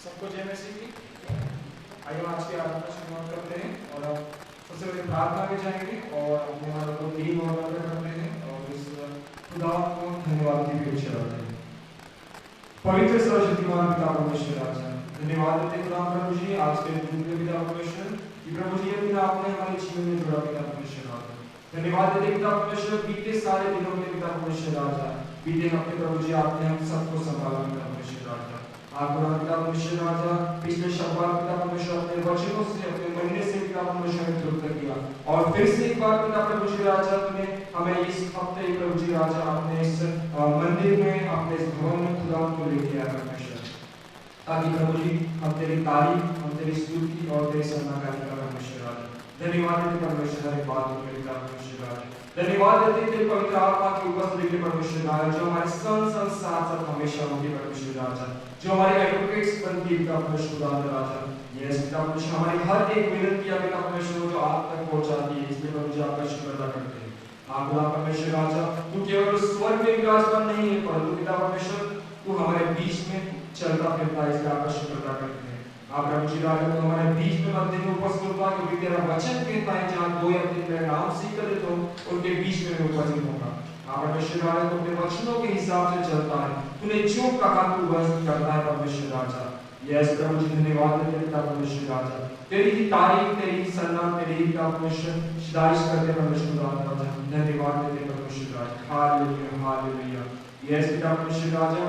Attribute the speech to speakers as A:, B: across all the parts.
A: सबको जय मसीह की। आइए आज की आराधना शुरुआत करते हैं और अब सबसे पहले प्रार्थना में जाएंगे और अपने वालों को 3 और करते हैं और इस खुदा को धन्यवाद की भी चढ़ाते हैं। पवित्र सर्वशक्तिमान पिता परमेश्वर राजा, धन्यवाद देते हैं खुदा प्रभु जी आज के दिन के पिता परमेश्वर कि प्रभु जी पिता आपने हमारे जीवन में जुड़ा पिता परमेश्वर राजा। धन्यवाद देते पिता परमेश्वर बीते सारे दिनों में पिता परमेश्वर राजा, बीते हफ्ते प्रभु जी आपने हम सबको संभाला पिता परमेश्वर राजा। आपका पिता परमेश्वर राजा पिछले शब्द पिता परमेश्वर अपने वचनों से अपने महीने से पिता परमेश्वर ने तृप्त किया और फिर से एक बार पिता परमेश्वर राजा तुमने हमें इस हफ्ते प्रभु जी राजा अपने इस मंदिर में अपने इस भवन में खुदा को लेके आया परमेश्वर, ताकि प्रभु जी हम तेरी तारीफ हम तेरी स्तुति और तेरी सराहना करें परमेश्वर राजा। धन्यवाद देते परमेश्वर हर बात को पिता परमेश्वर राजा। धन्यवाद देते तेरे पवित्र आत्मा की उपस्थिति के परमेश्वर राजा, जो हमारे संग साथ साथ हमेशा होंगे परमेश्वर राजा, जो हमारे एडवोकेट्स बनती है परमेश्वर राजा। यस पिता परमेश्वर हमारी हर एक विनती या पिता परमेश्वर जो आप तक पहुंचाती है, इसलिए परमेश्वर आपका शुक्र अदा करते हैं। आप खुदा परमेश्वर राजा तू केवल स्वर्ग में विराजमान नहीं है, परंतु पिता परमेश्वर तू हमारे बीच में चलता फिरता है, इसलिए आपका शुक्र अदा करते हैं। आप प्रभु जी राजा तो हमारे बीच में मध्य में उपस्थित होता है, क्योंकि तेरा वचन कहता है जहाँ 2 या 3 मेरे नाम से एकत्रित हो उनके बीच में मैं उपस्थित होगा। आप परमेश्वर राजा तो अपने वचनों के हिसाब से चलता है, तूने जो कहा तू बस करता है परमेश्वर राजा। यस प्रभु जी धन्यवाद देते पिता परमेश्वर राजा, तेरी ही तारीफ तेरी ही सन्ना तेरी ही पिता परमेश्वर सिफारिश करते परमेश्वर राजा। धन्यवाद देते परमेश्वर राजा। Hallelujah hallelujah. यस पिता परमेश्वर राजा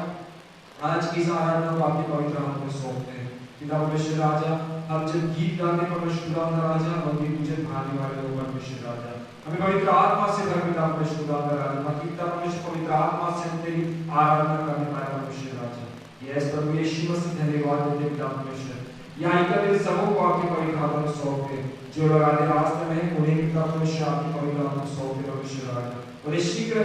A: आज की आराधना को आपके पवित्र हाथ में सौंपते हैं पिता परमेश्वर राजा। हम जब गीत गाते परमेश्वर राजा हम भी तुझे भाने वाले लोग परमेश्वर राजा, हमें पवित्र आत्मा से भर पिता परमेश्वर राजा, ताकि पिता परमेश्वर पवित्र आत्मा से हम तेरी आराधना करने पाए परमेश्वर राजा। यस प्रभु यीशु मसीह धन्यवाद देते पिता परमेश्वर। यहाँ एकत्रित सबों को आपके पवित्र हाथ में सौंपते, जो लोग आधे रास्ते में हैं उन्हें पिता परमेश्वर आपके पवित्र हाथ में सौंपते परमेश्वर राजा, और शीघ्र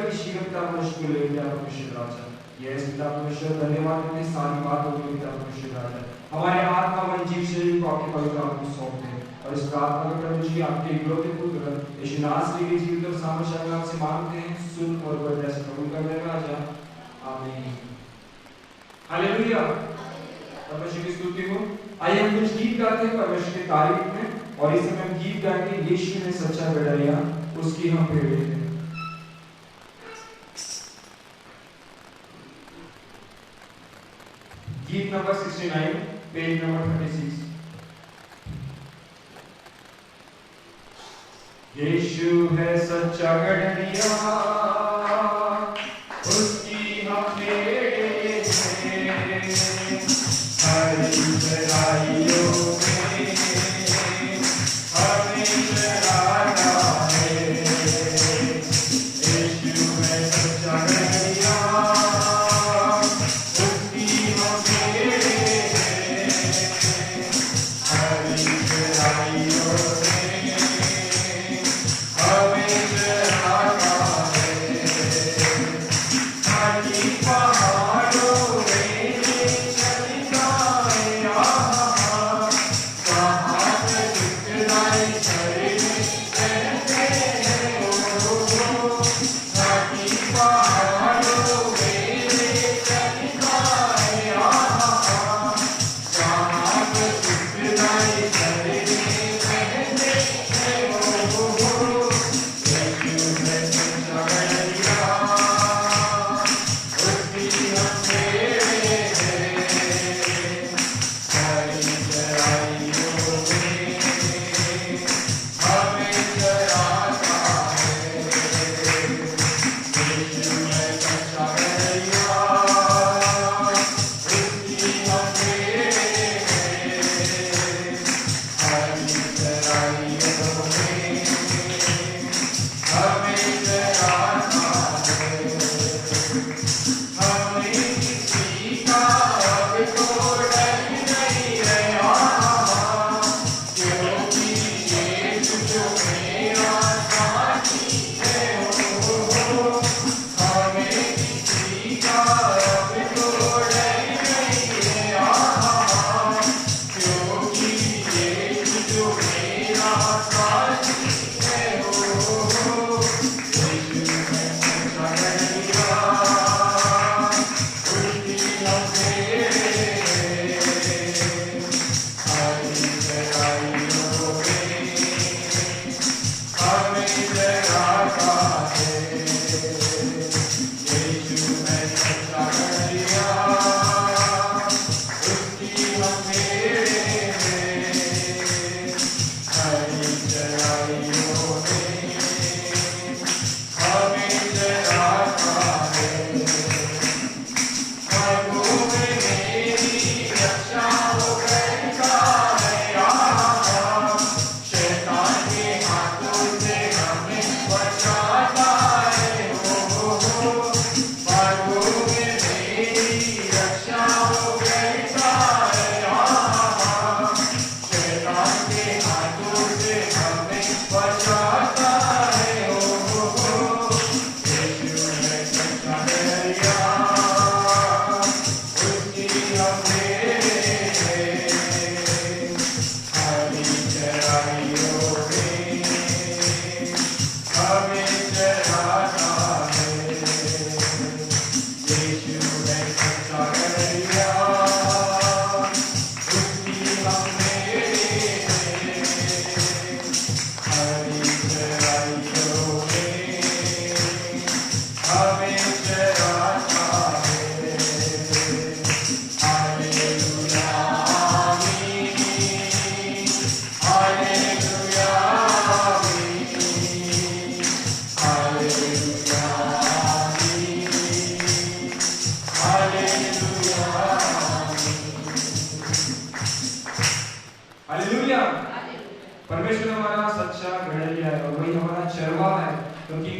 A: पिता परमेश्वर को ले लिया परमेश्वर राजा। यस पिता परमेश्वर धन्यवाद देते सारी बातों के पिता परमेश्वर राजा, हमारे आत्मा मन जीव शरीर को आपके पवित्र हाथ में सौंपते हैं और इस प्रार्थना में प्रभु जी आपके इकलौते पुत्र यीशु नासरी के जीवित और सामर्थ्यशाली नाम से मांगते हैं, सुन और बरदास कबूल कर ले राजा। आमीन हालेलुया। परमेश्वर की स्तुति हो। आइए हम कुछ गीत गाते हैं परमेश्वर की तारीफ में, और इस समय हम गीत गाएंगे यीशु ने सच्चा गड़रिया उसकी हम भेंट देते हैं। गीत नंबर 69 पेज नंबर 36। यीशु है सच्चा गड़रिया उसकी हम भेंट हरी चराइयों में हमें चराता है। यीशु है सच्चा गड़रिया उसकी हम भेंट हरी चराइयों में हमें चराता है। हरी पहाड़ों में चलता है यहाँ, कहाँ पे दिखलाई झरने बहते हैं ओ। हरी पहाड़ों में चलता है यहाँ, कहाँ पे दिखलाई झरने बहते हैं ओ। यीशु है सच्चा गड़रिया उसकी हम भेंट हरी चराइयों में हमें चराता है। यीशु है सच्चा गड़रिया उसकी हम भेंट हरी चराइयों में हमें चराता है। हमें किसी का अब तो डर नहीं है यहाँ, क्योंकि यीशु जो मेरा साथी है ओ। हमें किसी का अब तो डर नहीं है यहाँ, क्योंकि यीशु जो मेरा साथी है ओ। यीशु है सच्चा गड़रिया उसकी हम भेंट परमेश्वर हमारा सच्चा गड़ेलिया है और वही हमारा चरवाहा है, क्योंकि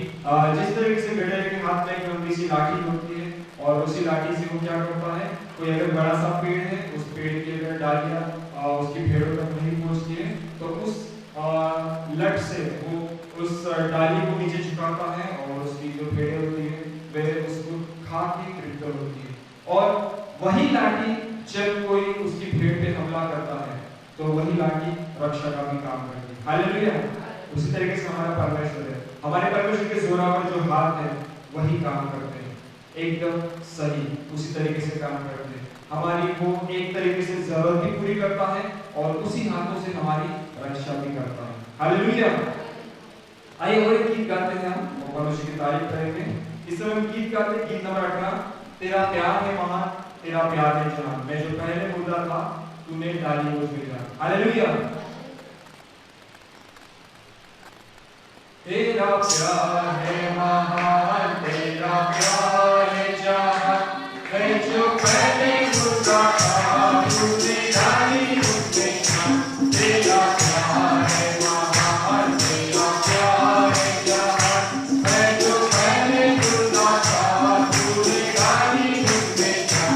A: जिस तरीके से गड़ेले के हाथ में एक लंबी सी लाठी होती है और उसी लाठी से वो क्या करता है, कोई अगर बड़ा सा पेड़ है, उस पेड़ की अगर डालियां उसकी भेड़ों तक नहीं पहुंचती है तो उस लट से वो उस डाली को नीचे झुकाता है और उसकी जो भेड़ें होती है वे उसको खा के तृप्त होती है। और वही लाठी जब कोई उसकी भेड़ पे हमला करता है तो वही लाठी रक्षा का भी काम करती है। हालेलुया। उसी तरीके से हमारा परमेश्वर है, हमारे परमेश्वर के जोरावर जो हाथ है वही काम करते हैं, एकदम सही उसी तरीके से काम करते हैं। हमारी वो एक तरीके से जरूरत भी पूरी करता है और उसी हाथों से हमारी रक्षा भी करता है। हालेलुया। आइए और एक गीत गाते हैं, हम परमेश्वर की तारीफ करेंगे। इस समय हम गीत गाते हैं, गीत नंबर 18, तेरा प्यार है महान, तेरा प्यार है जहान, मैं जो पहले मुर्दा था तूने डाली मुझ में जान। हालेलुया। तेरा प्यार है महान, तेरा प्यार है जहान, मैं जो पहले मुर्दा था तूने डाली मुझ में जान। तेरा प्यार है महान, तेरा प्यार है जहान, मैं जो पहले मुर्दा था तूने डाली मुझ में जान।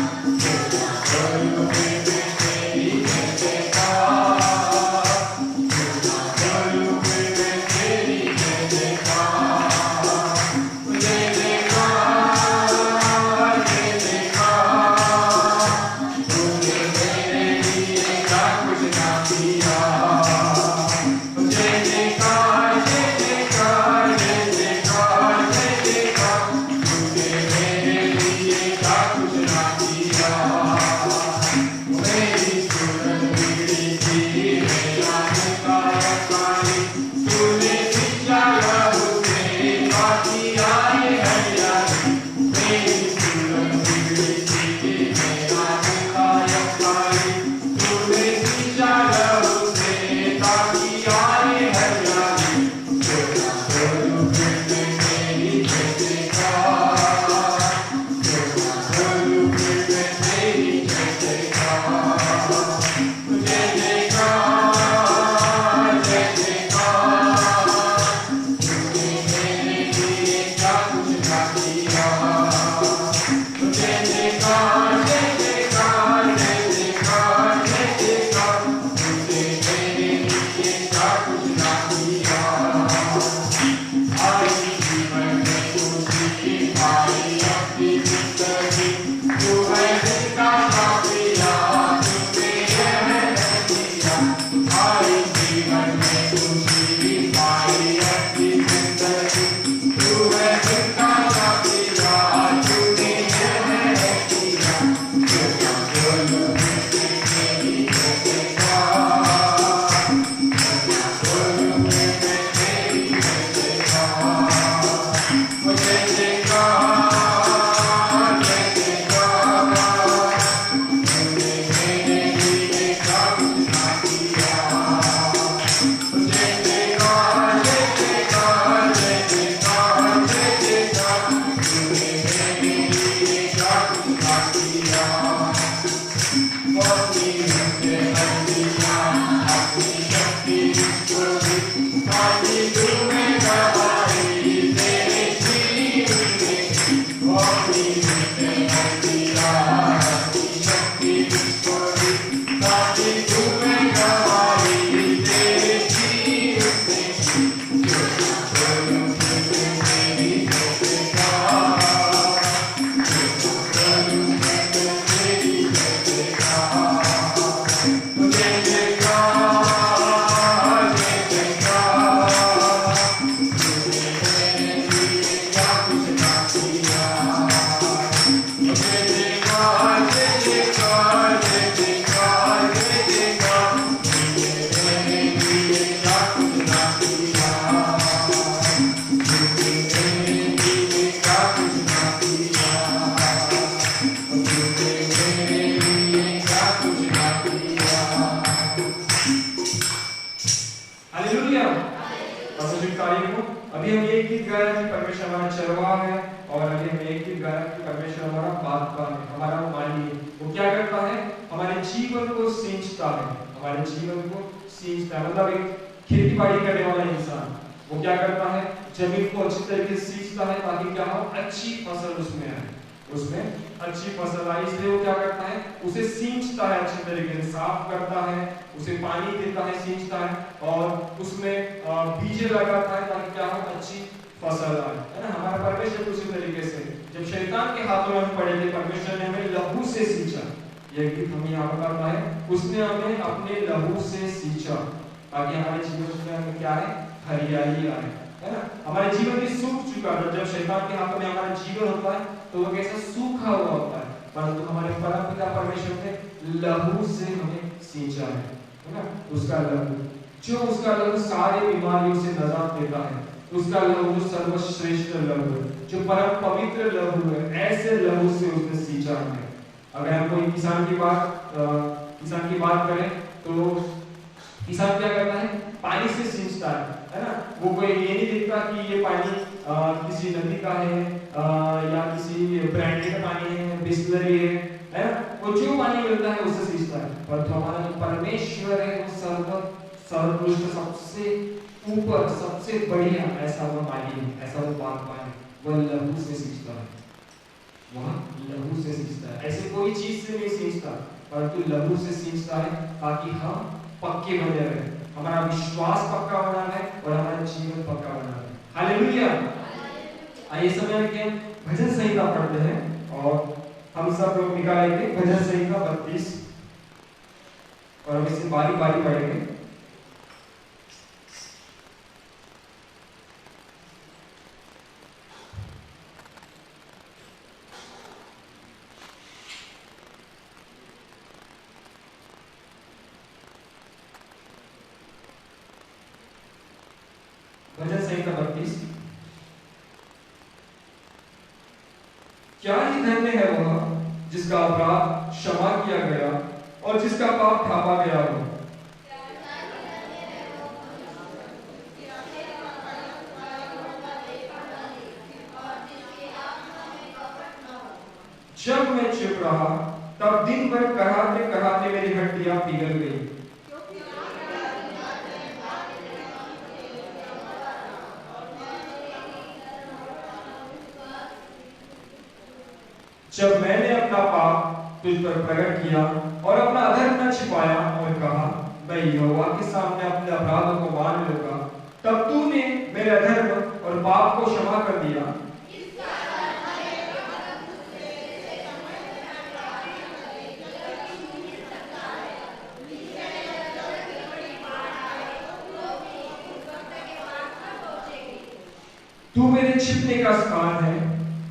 B: Oh,
A: जीवन को सींचता है, हमारे जीवन को सींचता है। मतलब एक खेती बाड़ी करने वाला इंसान वो क्या करता है, जमीन को अच्छी तरीके से सींचता है ताकि क्या हो, अच्छी फसल उसमें आए, उसमें अच्छी फसल आए। इसलिए वो क्या करता है, उसे सींचता है, अच्छी तरीके से साफ करता है, उसे पानी देता है, सींचता है और उसमें बीज लगाता है ताकि क्या हो, अच्छी फसल आए, है ना। हमारा परमेश्वर उसी तरीके से जब शैतान के हाथों में हम पड़े थे, परमेश्वर ने हमें लहू से सींचा। ये गीत हम यहाँ पर पढ़ता है, उसने हमें अपने लहू से सींचा ताकि हमारे जीवन में क्या है, हरियाली आए, है ना। हमारे जीवन भी सूख चुका था, जब शैतान के हाथों में हमारा जीवन होता है तो वो कैसा सूखा हुआ होता है, परंतु हमारे परमपिता परमेश्वर ने लहू से हमें सींचा है ना। उसका लहू, जो उसका लहू सारे बीमारियों से निजात देता है, उसका लहू जो सर्वश्रेष्ठ लहू है, जो परम पवित्र लहू है, ऐसे लहू से उसने सींचा हमें। अगर हम कोई किसान की बात करें तो किसान क्या करता है, पानी से सींचता है ना। वो कोई ये नहीं देखता कि ये पानी किसी नदी का है या किसी ब्रांडेड पानी है, बिस्लरी है ना। वो जो पानी मिलता है उससे सींचता है। पर हमारा जो परमेश्वर है वो सर्वोत्कृष्ट, सबसे ऊपर, सबसे बढ़िया ऐसा वो पानी है, ऐसा वो बागबान है, वो लहू से सींचता है, वहाँ लहू से सींचता है। ऐसे कोई चीज से नहीं सींचता, परंतु लहू से सींचता है ताकि हम पक्के बने रहे, हमारा विश्वास पक्का बना रहे और हमारा जीवन पक्का बना रहे। हालेलुया। आइए समय के भजन संहिता पढ़ते हैं और हम सब लोग निकालेंगे भजन संहिता 32 और हम इसे बारी बारी पढ़ेंगे। भजन संहिता 32। क्या ही धन्य है वह जिसका अपराध क्षमा किया गया और जिसका पाप ढांपा गया हो। जब मैं चुप रहा तब दिन भर कराहते कराहते मेरी हड्डियां पिघल गई। जब मैंने अपना पाप तुझ पर प्रकट किया और अपना अधर्म न छिपाया और कहा मैं यहोवा के सामने अपने अपराधों को मान लूंगा, तब तूने मेरे अधर्म और पाप को क्षमा कर दिया। तू मेरे छिपने का स्थान है,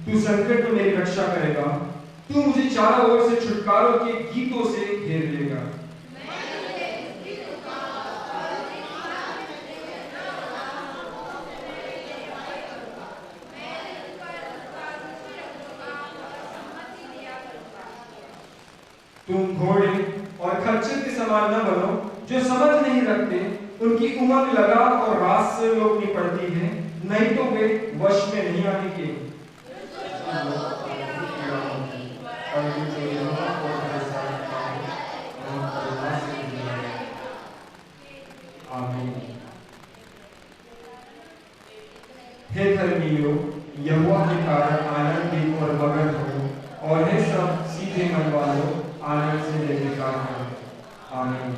A: तू संकट में मेरी रक्षा करेगा, तू मुझे चारों ओर से छुटकारों के गीतों से घेर लेगा। तुम घोड़े और खच्चर के समान न बनो जो समझ नहीं रखते, उनकी उमंग लगाम और रात से रोकनी पड़ती है, नहीं तो वे वश में नहीं आने के। हे धर्मियों, यहोवा के कारण आनंदित और मगन हो, और हे सब सीधे मन वालों आनंद से जयकार करो। आमीन।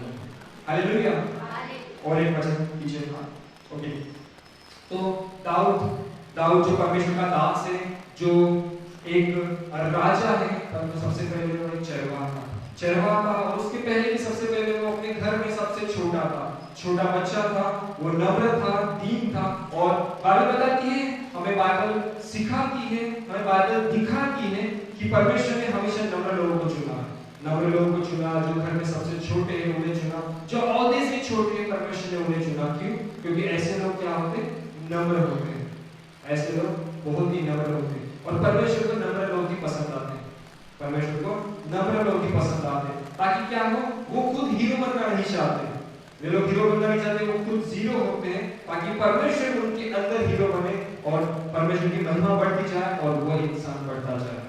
A: हालेलुया। और एक वचन पीछे था। ओके, तो दाऊद जो परमेश्वर का दास है, जो एक राजा है, परंतु सबसे पहले वो एक चरवाहा था और उसके पहले भी सबसे पहले वो अपने घर में सबसे छोटा बच्चा था। वो नम्र था, दीन था। और बाइबल बताती है, हमें बाइबल सिखाती है, हमें बाइबल दिखाती है कि परमेश्वर ने हमेशा नम्र लोगों को चुना, जो घर में सबसे छोटे हैं उन्हें चुना, जो औहदे से छोटे हैं परमेश्वर ने उन्हें चुना। क्यों? क्योंकि ऐसे लोग क्या होते, नम्र होते हैं, ऐसे लोग बहुत ही नम्र होते हैं और परमेश्वर को नम्र लोग ही पसंद आते हैं, परमेश्वर को नम्र लोग ही पसंद आते हैं। ताकि क्या हो, वो खुद हीरो बनना नहीं चाहते, वे लोग हीरो बनना नहीं चाहते, वो खुद जीरो होते हैं ताकि परमेश्वर उनके अंदर हीरो बने और परमेश्वर की महिमा बढ़ती जाए और वो इंसान बढ़ता जाए,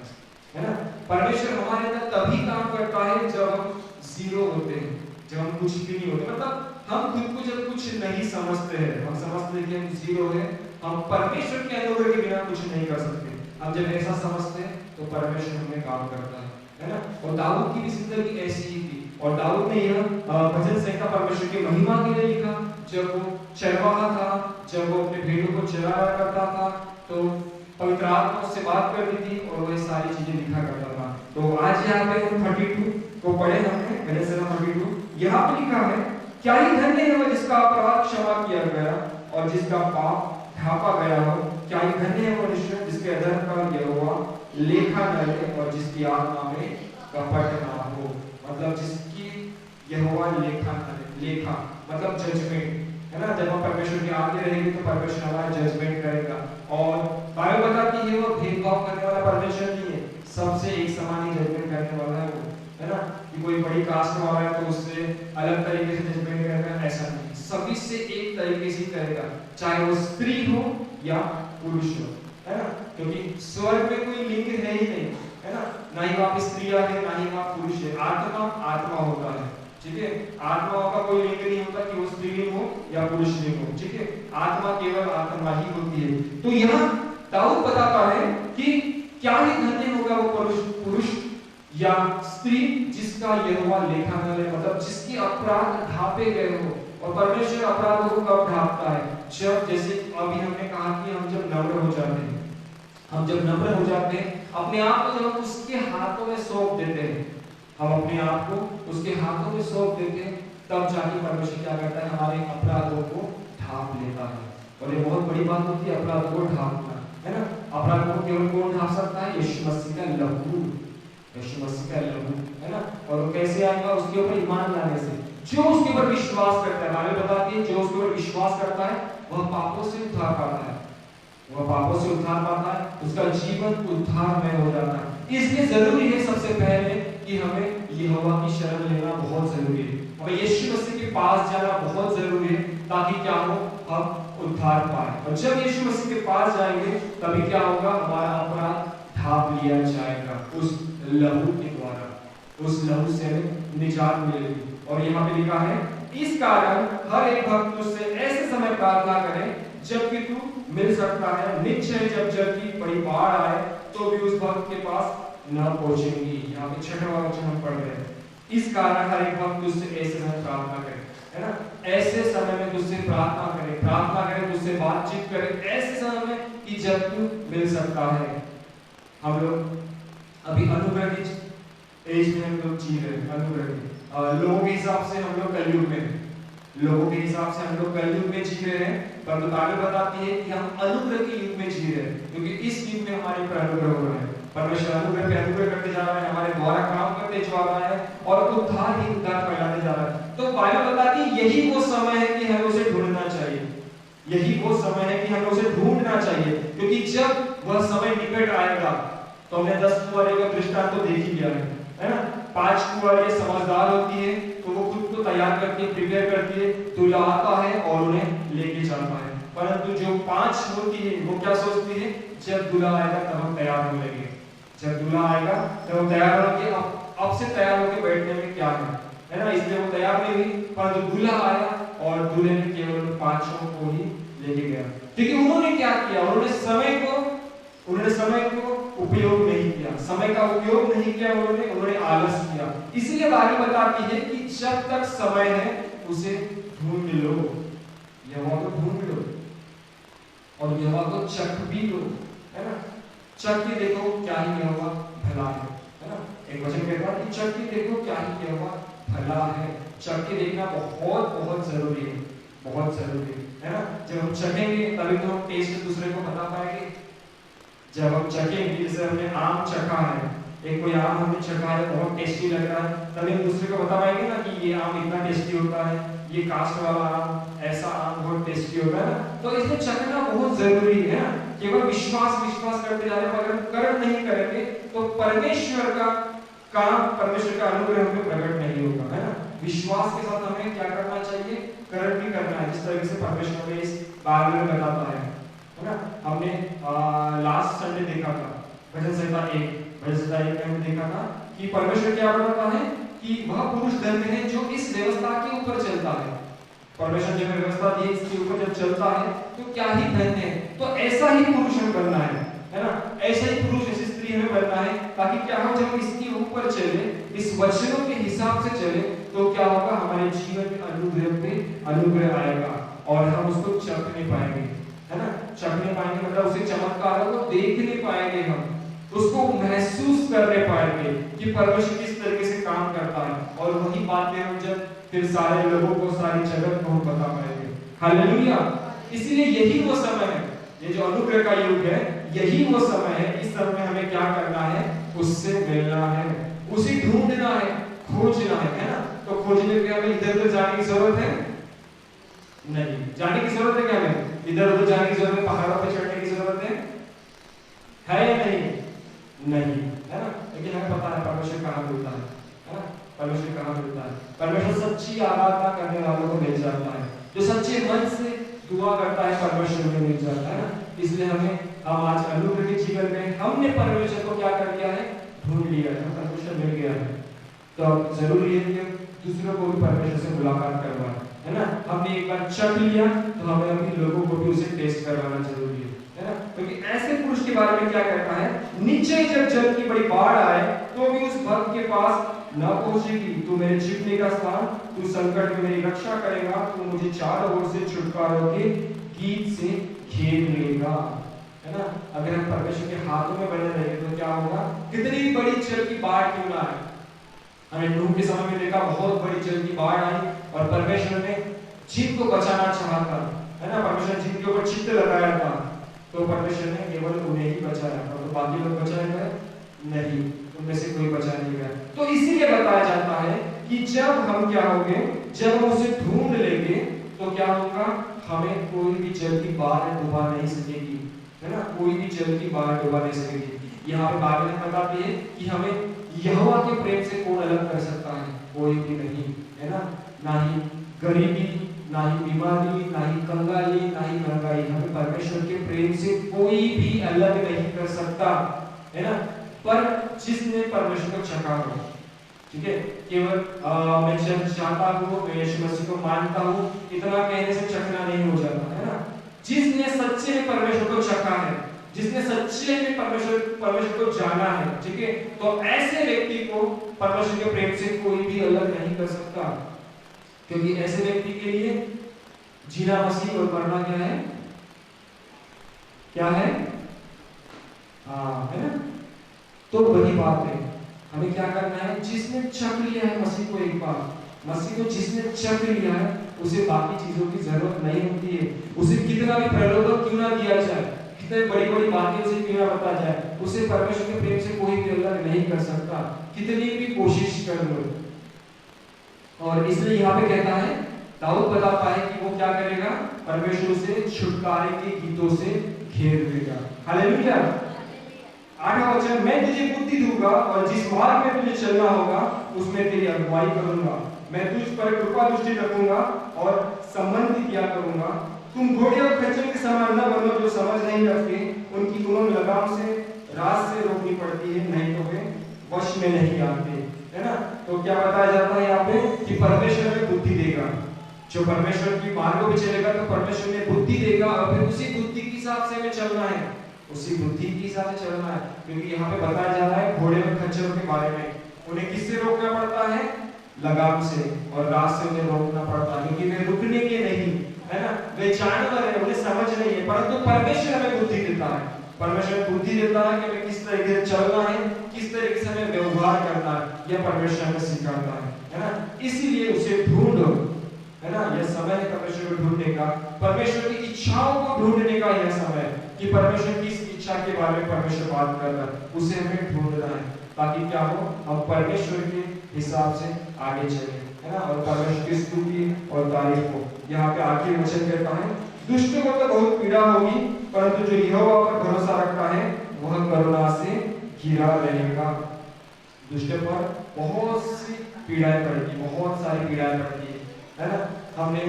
A: है ना। परमेश्वर हमारे अंदर तभी काम करता है जब हम जीरो होते हैं, जब हम कुछ भी नहीं होते, मतलब हम खुद को जब कुछ नहीं समझते हैं, हम समझते हैं कि हम जीरो है, हम परमेश्वर के अनुग्रह के बिना कुछ नहीं कर सकते। हम जब ऐसा समझते हैं तो परमेश्वर हमें काम करता है ना। और दाऊद की भी जिंदगी ऐसी ही थी, और दाऊद ने यह भजन संहिता परमेश्वर की महिमा के लिए लिखा। जब वो चरवाहा था, जब वो अपने भेड़ों को चराया करता था, तो पवित्र आत्मा उससे बात करती थी और वह सारी चीजें लिखा करता था। तो आज यहाँ पे 32 को पढ़े हमने, भजन संहिता 32। यहाँ पे लिखा है, क्या ही धन्य है वह जिसका अपराध क्षमा किया गया और जिसका पाप ढांपा गया हो। क्या ही धन्य है वह मनुष्य जिसके अधर्म का यहोवा लेखा न ले और जिसकी आत्मा में कपट ना हो। मतलब जिसकी यहोवा लेखा न ले, लेखा मतलब जजमेंट है ना। जब हम परमेश्वर के आगे रहेंगे तो परमेश्वर हमारा जजमेंट करेगा। और बाइबल बताती है वो भेदभाव करने वाला परमेश्वर नहीं है, सबसे एक समान ही जजमेंट करने वाला है वो, है ना। कि कोई बड़ी कास्ट वाला है तो उससे अलग तरीके से जजमेंट करेगा, ऐसा नहीं। सभी से एक तरीके से करेगा, चाहे वो स्त्री हो या पुरुष हो, है ना। क्योंकि स्वर्ग में कोई लिंग है ही नहीं, है ना। ना ही वहाँ पे स्त्रियां है, ना ही वहाँ पुरुष है। आत्मा आत्मा होता है, ठीक है। आत्मा का कोई लिंग नहीं होता कि वो स्त्रीलिंग हो या पुरुष लिंग हो, ठीक है। आत्मा केवल आत्मा ही होती है। तो यहाँ दाऊद बताता है कि क्या ही धन्य होगा वो पुरुष या स्त्री जिसका यहोवा लेखा न ले, मतलब जिसके अपराध ढांपे गए हो। और परमेश्वर अपराधों को कब ढांपता है? जब, जैसे अभी हमने कहा कि हम जब नम्र हो जाते हैं, हम जब नम्र हो जाते हैं, अपने आप को जब उसके हाथों में सौंप देते हैं, हम अपने आप को उसके हाथों में सौंप देते हैं, तब जाके परमेश्वर क्या करता है? हमारे अपराधों को ढांप लेता है। और ये बहुत बड़ी बात होती है अपराधों को ढांपना, है ना। अपराधों को केवल कौन ढांप सकता है? यीशु मसीह का लहू, यीशु मसीह का लहू, है ना। और वो कैसे आएगा? उसके ऊपर ईमान लाने से। जो उसके ऊपर विश्वास करता है, बाइबल बताती है, जो उसके ऊपर विश्वास करता है वह पापों से उद्धार पाता है, वह पापों से उद्धार पाता है, उसका जीवन उद्धारमय हो जाता है। इसलिए जरूरी है सबसे पहले कि हमें यहोवा की शरण लेना बहुत जरूरी है, हमें यीशु मसीह के पास जाना बहुत जरूरी है, ताकि क्या हो? हम उद्धार पाए। और जब यीशु मसीह के पास जाएंगे तभी क्या होगा? हमारा अपराध ढांप लिया जाएगा उस लहू के द्वारा, उस लहू से निजात मिलेगी। और यहाँ पे लिखा है, इस कारण हर एक भक्त तुझसे ऐसे समय प्रार्थना करे जबकि तू मिल सकता है। निश्चय जब जल की बड़ी बाढ़ आए तो भी उस भक्त के पास न पहुंचेंगी। यहाँ पे छठवां वचन हम पढ़ रहे हैं, इस कारण हर एक भक्त तुझसे ऐसे समय प्रार्थना करे, है ना। ऐसे समय में तुझसे प्रार्थना करे, तुझसे बातचीत करे ऐसे समय में कि जब तू मिल सकता है। हम लोग अभी अनुग्रह की एज में हम लोग जी रहे हैं, अनुग्रह की लोगों के हिसाब से हम लोग कलयुग में, लोगों के हिसाब से हम लोग कलयुग में जी रहे हैं, पर बाइबल बताती है कि हम अनुग्रह के युग में जी रहे हैं, क्योंकि इस युग में हमारे ऊपर अनुग्रह हो रहा है। परमेश्वर अनुग्रह पे अनुग्रह करते जा रहा है, हमारे द्वारा काम करते जा रहा है और उद्धार ही उद्धार फैलाते जा रहा है। तो बाइबल बताती है यही वो समय है कि हमें उसे ढूंढना चाहिए, यही वो समय है कि हमें उसे ढूंढना चाहिए, क्योंकि जब वह समय निकट आएगा तो हमने 10 कुंवारे का दृष्टांत तो देख ही लिया है ना। 5 कुंवारी समझदार होती है तो वो खुद को तैयार करती है, प्रिपेयर करती है, दूल्हा आता है और उन्हें लेके जाता है। परंतु जो 5 होती है वो क्या सोचती है? जब दूल्हा आएगा तब हम तैयार हो लेंगे, जब दूल्हा आएगा तब हम तैयार होंगे, अब से तैयार होकर बैठने में क्या है ना। इसलिए वो तैयार नहीं हुई, परंतु दूल्हा आया और दूल्हे ने केवल 5 को ही लेके गया, क्योंकि उन्होंने क्या किया? उन्होंने समय को उपयोग नहीं किया, समय का उपयोग नहीं किया, उन्होंने आलस किया। इसलिए बाइबल बताती है कि जब तक समय है उसे ढूंढ लो, यहोवा को ढूंढ लो और यहोवा को चख भी लो, है ना। चख के देखो क्या ही यहोवा भला है ना। एक वचन कहता है कि चख के देखो क्या ही यहोवा भला है। चख के देखना बहुत बहुत जरूरी है, बहुत जरूरी है ना। जब हम चखेंगे तभी तो हम टेस्ट दूसरे को बता पाएंगे। जब हम चखेंगे, जैसे हमने आम चखा है, एक कोई आम हमने चखा है, बहुत टेस्टी लग रहा है, तभी हम दूसरे को बता पाएंगे ना कि ये आम इतना टेस्टी होता है, ये कास्ट वाला आम, ऐसा आम बहुत टेस्टी होता है ना। तो इसमें चखना बहुत जरूरी है ना। केवल विश्वास करते जा रहे हैं, अगर कर्म नहीं करेंगे तो परमेश्वर का काम, परमेश्वर का अनुग्रह हमें प्रकट नहीं होगा, है ना। विश्वास के साथ हमें क्या करना चाहिए? कर्म भी करना है, जिस तरह से परमेश्वर हमें इस बाइबल में बताता है ना। हमने लास्ट संडे देखा था भजन संहिता 1 में हमने देखा था कि परमेश्वर क्या बताता है कि वह पुरुष धन्य है जो इस व्यवस्था के ऊपर चलता है। परमेश्वर ने व्यवस्था दी, इसके ऊपर जब चलता है तो क्या ही धन्य है। तो ऐसा ही पुरुष हमें बनना है ना, ऐसा ही पुरुष ऐसी स्त्री हमें बनना है, ताकि क्या हो, जब इसके ऊपर चले, इस वचनों के हिसाब से चले, तो क्या होगा, हमारे जीवन में अनुग्रह पे अनुग्रह आएगा और हम उसको चखने पाएंगे, है ना। चखने पाएंगे मतलब उसे चमत्कार को देखने पाएंगे, हम उसको महसूस करने पाएंगे कि परमेश्वर किस तरीके से काम करता है, और वही बातें हम जब फिर सारे लोगों को, सारी जगत को हम बता पाएंगे। हालेलुया। इसलिए यही वो समय है, ये जो अनुग्रह का युग है, यही वो समय है। इस समय हमें क्या करना है, उससे मिलना है, उसे ढूंढना है, खोजना है ना। तो खोजने के हमें इधर उधर जाने की जरूरत है नहीं, जाने की जरूरत है क्या, हमें इधर उधर जाने की जरूरत है, पहाड़ों पे चढ़ने की जरूरत है या नहीं, नहीं, है ना। लेकिन हमें पता है परमेश्वर कहाँ मिलता है ना, परमेश्वर कहाँ मिलता है। परमेश्वर सच्ची आराधना करने वालों को मिल जाता है, जो सच्चे मन से दुआ करता है, परमेश्वर में मिल जाता है ना। इसलिए हम आज अनुग्रह के जीवन में हमने परमेश्वर को क्या कर लिया है, ढूंढ लिया है, परमेश्वर मिल गया है। तो अब जरूरी है कि दूसरों को भी परमेश्वर से मुलाकात करवाएं, है ना। हमने एक बार चख लिया तो हमें अभी लोगों को भी उसे टेस्ट करवाना जरूरी है ना। क्योंकि ऐसे पुरुष के बारे में क्या कहता है, नीचे जब जल की बड़ी बाढ़ आए तो भी उस भक्त के पास न पहुंचेगी। तू मेरे छिपने का स्थान, तू संकट में मेरी रक्षा करेगा, तू मुझे चारों ओर से छुटकारों के गीत से घेर लेगा, है ना। अगर हम परमेश्वर के हाथों में बने रहेंगे तो क्या होगा, कितनी बड़ी जल की बाढ़ क्यों ना आए। हमने नूह के समय में देखा, बहुत बड़ी जल की बाढ़ आई और परमेश्वर ने जीव को बचाना चाहा था, है ना। परमेश्वर जीव के ऊपर छिद्र लगाया था, तो परमेश्वर ने केवल उन्हें ही बचाया था, तो बाकी लोग बचाए गए नहीं, उनमें से कोई बचा नहीं गया। तो इसीलिए बताया जाता है कि जब हम क्या होंगे, जब हम उसे ढूंढ लेंगे तो क्या होगा, हमें कोई भी जल की बाढ़ डुबा नहीं सकेगी, है ना। कोई भी जल की बाढ़ डुबा नहीं सकेगी। यहाँ पे बाइबल बताती है कि हमें यहोवा के प्रेम से कौन अलग कर सकता है, कोई भी नहीं, है ना। ना ही गरीबी, ना ही बीमारी, ना ही कंगाली, ना ही महंगाई, हमें परमेश्वर के प्रेम से कोई भी अलग नहीं कर सकता, है ना। पर जिसने परमेश्वर को चखा हो, ठीक है, केवल मैं चाहता हूँ, मैं यीशु मसीह को मानता हूँ, इतना कहने से चखना नहीं हो जाता, है ना। जिसने सच्चे में परमेश्वर को चखा है, जिसने सच्चे में परमेश्वर को जाना है, ठीक है, तो ऐसे व्यक्ति को परमेश्वर के प्रेम से कोई भी अलग नहीं कर सकता। क्योंकि ऐसे व्यक्ति के लिए जीना मसीह और मरना क्या है, क्या है, है ना। तो वही बात है, हमें क्या करना है, जिसने चख लिया है मसीह को, एक बार मसीह को जिसने चख लिया है, उसे बाकी चीजों की जरूरत नहीं होती है। उसे कितना भी प्रलोभन क्यों ना दिया जाए, कितने बड़ी बड़ी बातें उसे क्यों ना बताया जाए, उसे परमेश्वर के प्रेम से कोई भी अलग नहीं कर सकता, कितनी भी कोशिश कर लो। और इसलिए यहाँ पे कहता है, दाऊद बताता है कि वो क्या करेगा, परमेश्वर से छुटकारे के गीतों से घेर देगा। हालेलुया। 8वां वचन, मैं तुझे बुद्धि दूंगा और जिस मार्ग में तुझे चलना होगा उसमें तेरी अगुवाई करूंगा। मैं तुझ पर कृपा दृष्टि रखूंगा और संबंध किया करूंगा। तुम घोड़े और खच्चर के समान न बनो जो समझ नहीं रखते, उनकी उमंग लगाम से रात से रोकनी पड़ती है, नहीं तो वे वश में नहीं आते, है ना। तो क्या बताया जाता है यहाँ पे कि परमेश्वर में बुद्धि देगा, जो परमेश्वर की मार्गों पे चलेगा तो परमेश्वर ने बुद्धि देगा, और फिर उसी बुद्धि के हिसाब से हमें चलना है, उसी बुद्धि के हिसाब से चलना है। क्योंकि यहाँ पे बताया जा रहा है घोड़े और खच्चरों के बारे में, उन्हें किससे रोकना पड़ता है, लगाम से, और रात से उन्हें रोकना पड़ता है, क्योंकि वे रुकने के नहीं, है ना। वे जानवर है, उन्हें समझ नहीं है, परंतु परमेश्वर हमें बुद्धि देता है। परमेश्वर बुद्धि देता है कि हमें किस तरीके से चलना है, किस तरीके से हमें व्यवहार करना है, यह परमेश्वर हमें सिखाता है ना। इसीलिए उसे ढूंढो, है ना। यह समय है परमेश्वर को ढूंढने का, परमेश्वर की इच्छाओं को ढूंढने का यह समय है कि परमेश्वर की इस इच्छा के बारे में परमेश्वर बात कर रहा है, उसे हमें ढूंढना है, ताकि क्या हो, हम परमेश्वर के हिसाब से आगे चले, है ना, और परमेश्वर की स्तुति और तारीफ हो। यहाँ पे आखिरी वचन कहता है, दुष्ट को तो बहुत पीड़ा होगी, परंतु जो यहोवा पर भरोसा रखता है वह करुणा से घिरा रहेगा। दुष्ट पर बहुत सी पीड़ाएं पड़ती, बहुत सारी पीड़ाएं पड़ती है ना। हमने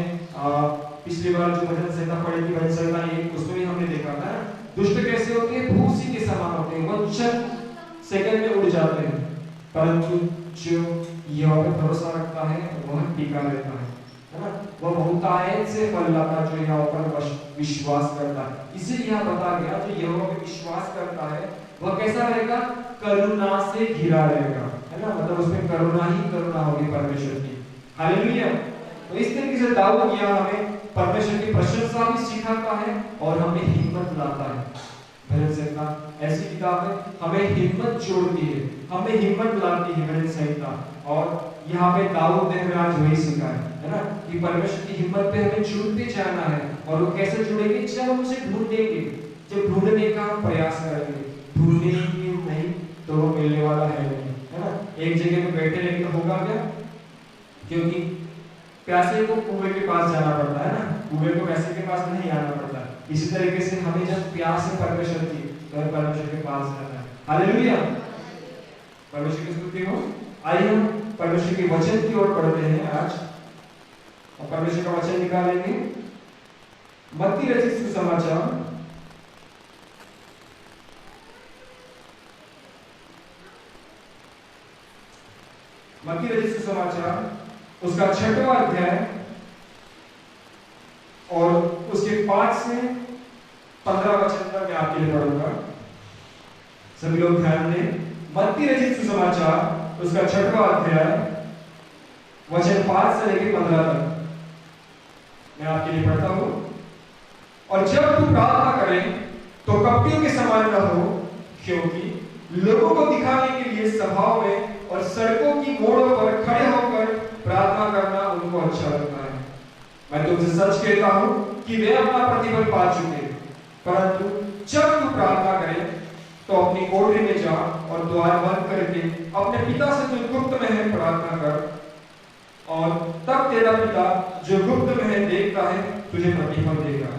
A: पिछली बार जो भजन संहिता पढ़ी थी, भजन संहिता ये, उसमें भी हमने देखा था दुष्ट कैसे होते हैं, भूसी के समान होते हैं, वो चंद सेकंड में उड़ जाते हैं, परंतु जो यहोवा पे भरोसा रखता है वह टिका रहता है ना। वह बहुतायत से फल लाता जो यहोवा पर विश्वास करता है। इसीलिए यहाँ बता गया जो यहोवा पे विश्वास करता है वह कैसा रहेगा, करुणा से घिरा रहेगा, है ना। मतलब उसमें करुणा ही करुणा होगी परमेश्वर की। हालेलुया। तो इस तरीके से दाऊद यहाँ हमें परमेश्वर की प्रशंसा भी सिखाता है और हमें हिम्मत लाता है। भजन संहिता ऐसी किताब है, हमें हिम्मत जोड़ती है, हमें हिम्मत लाती है भजन संहिता। और यहाँ पे दाऊद ने हमें आज वही सिखाया है ना कि परमेश्वर की हिम्मत पे हमें जुड़ते जाना है। और वो कैसे जुड़ेंगे, जब हम उसे ढूंढेंगे, जब ढूंढने का हम प्रयास करेंगे। ढूंढेंगे नहीं तो वो मिलने वाला है नहीं, है ना। एक जगह पे बैठे रहेंगे तो होगा क्या, क्योंकि प्यासे को कुएं के पास जाना पड़ता है ना, कुएं को प्यासे के पास नहीं आना पड़ता। इसी तरीके से हमें जब प्यास है परमेश्वर की तो हमें परमेश्वर के पास जाना है। हालेलुया, परमेश्वर की स्तुति हो। आइए हम परमेश्वर के वचन की ओर बढ़ते हैं आज, और परमेश्वर का वचन निकालेंगे मत्ती रचित सुसमाचार, मत्ती रचित सुसमाचार उसका 6वां अध्याय और उसके 5 से 15 वचन तक मैं आपके लिए पढ़ूंगा। सभी लोग ध्यान दें। मत्ती रचित सुसमाचार उसका 6वां अध्याय वचन 5 से लेकर 15 तक मैं आपके लिए पढ़ता हूं। और जब तू प्रार्थना करे तो कपटियों के समान न हो, क्योंकि लोगों को दिखाने के लिए सभाओं में और सड़कों की मोड़ों पर खड़े होकर प्रार्थना करना उनको अच्छा लगता है। मैं तुमसे सच कहता हूं कि वे अपना प्रतिफल पा चुके। परंतु जब तू प्रार्थना करे तो अपनी कोठरी में जा और द्वार बंद करके अपने पिता से जो गुप्त में है प्रार्थना कर, और तब तेरा पिता जो गुप्त में है देखता है तुझे प्रतिफल देगा।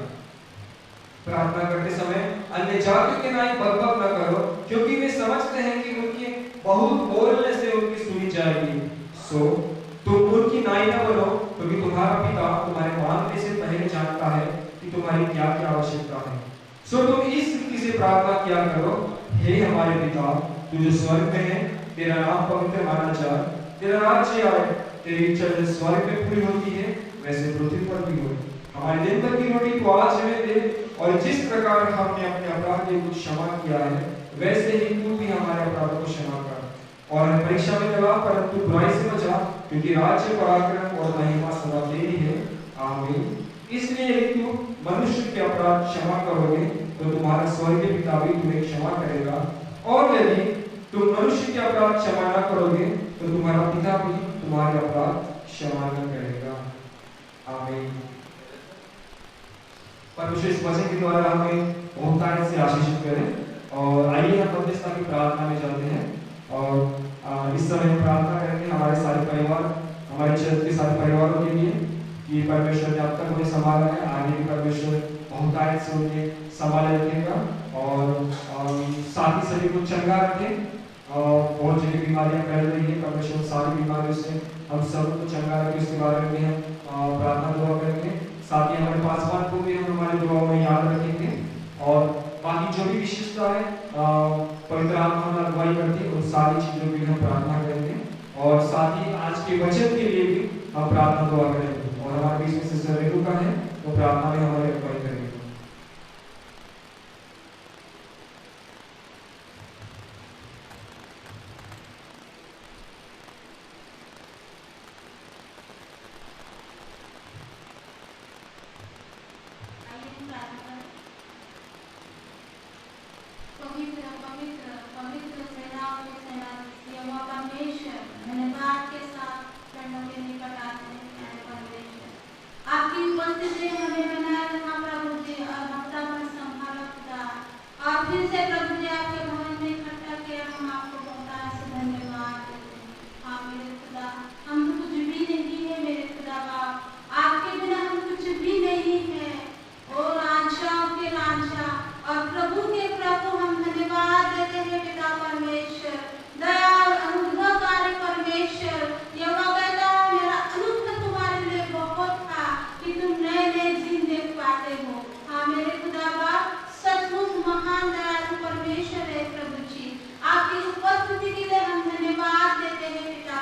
A: प्रार्थना करते समय अन्य जातियों के नाई बकबक न करो, क्योंकि वे समझते हैं कि उनके बहुत बोलने से उनकी सुनी जाएगी। सो तुम उनकी नाई न बनो, क्योंकि तुम्हारा पिता तुम्हारे मांगने से पहले जानता है कि तुम्हारी क्या क्या आवश्यकता है। सो तुम इस रीति से प्रार्थना किया करो, हे हमारे पिता तू जो स्वर्ग में है, तेरा नाम पवित्र माना जाए, तेरा राज्य आए, तेरी इच्छा जैसे स्वर्ग में पूरी होती है वैसे पृथ्वी पर भी हो। हमारे दिन भर की रोटी तो आज हमें दे, और जिस प्रकार हमने अपने अपराधियों को क्षमा किया है वैसे ही तू भी हमारे अपराधों को क्षमा कर। और हमें परीक्षा में लगा, परंतु बुराई से बचा, क्योंकि राज्य, पराक्रम और महिमा सदा तेरी है। आमीन। इसलिए यदि तुम मनुष्य के अपराध क्षमा करोगे तो तुम्हारा स्वर्गीय पिता भी तुम्हें क्षमा करेगा, और यदि तुम मनुष्य के अपराध क्षमा न करोगे तो तुम्हारा पिता भी तुम्हारे अपराध क्षमा न करेगा। आमीन। परमेश्वर इस वचन के द्वारा हमें बहुतायत से आशीषित करें। और आइए हम मध्यस्थता की प्रार्थना में जाते हैं। और इस समय हम प्रार्थना करेंगे हमारे सारे परिवार, हमारे चर्च के सारे परिवारों के लिए कि परमेश्वर ने अब तक उन्हें संभाला है, आगे भी परमेश्वर बहुतायत से उन्हें संभाले रखेगा, और साथ ही सभी को चंगा रखें। बहुत जगह बीमारियां फैल रही है, परमेश्वर सारी बीमारियों से हम सबको चंगा रखें, उसके बारे में हम प्रार्थना दुआ करेंगे। साथ ही हमारे पासवान को भी हम हमारे दुआओं में याद रखेंगे। और बाकी जो भी विशेषता है पवित्र आत्मा हमें अगुवाई करती है, उन सारी चीजों के लिए हम प्रार्थना करेंगे। और साथ ही आज के वचन के लिए भी हम प्रार्थना दुआ करेंगे। और हमारे बीच में सिस्टर रेणुका है, वो प्रार्थना में हमारी अगुवाई करेंगे।
B: आपकी उपस्थिति के लिए हम धन्यवाद देते हैं पिता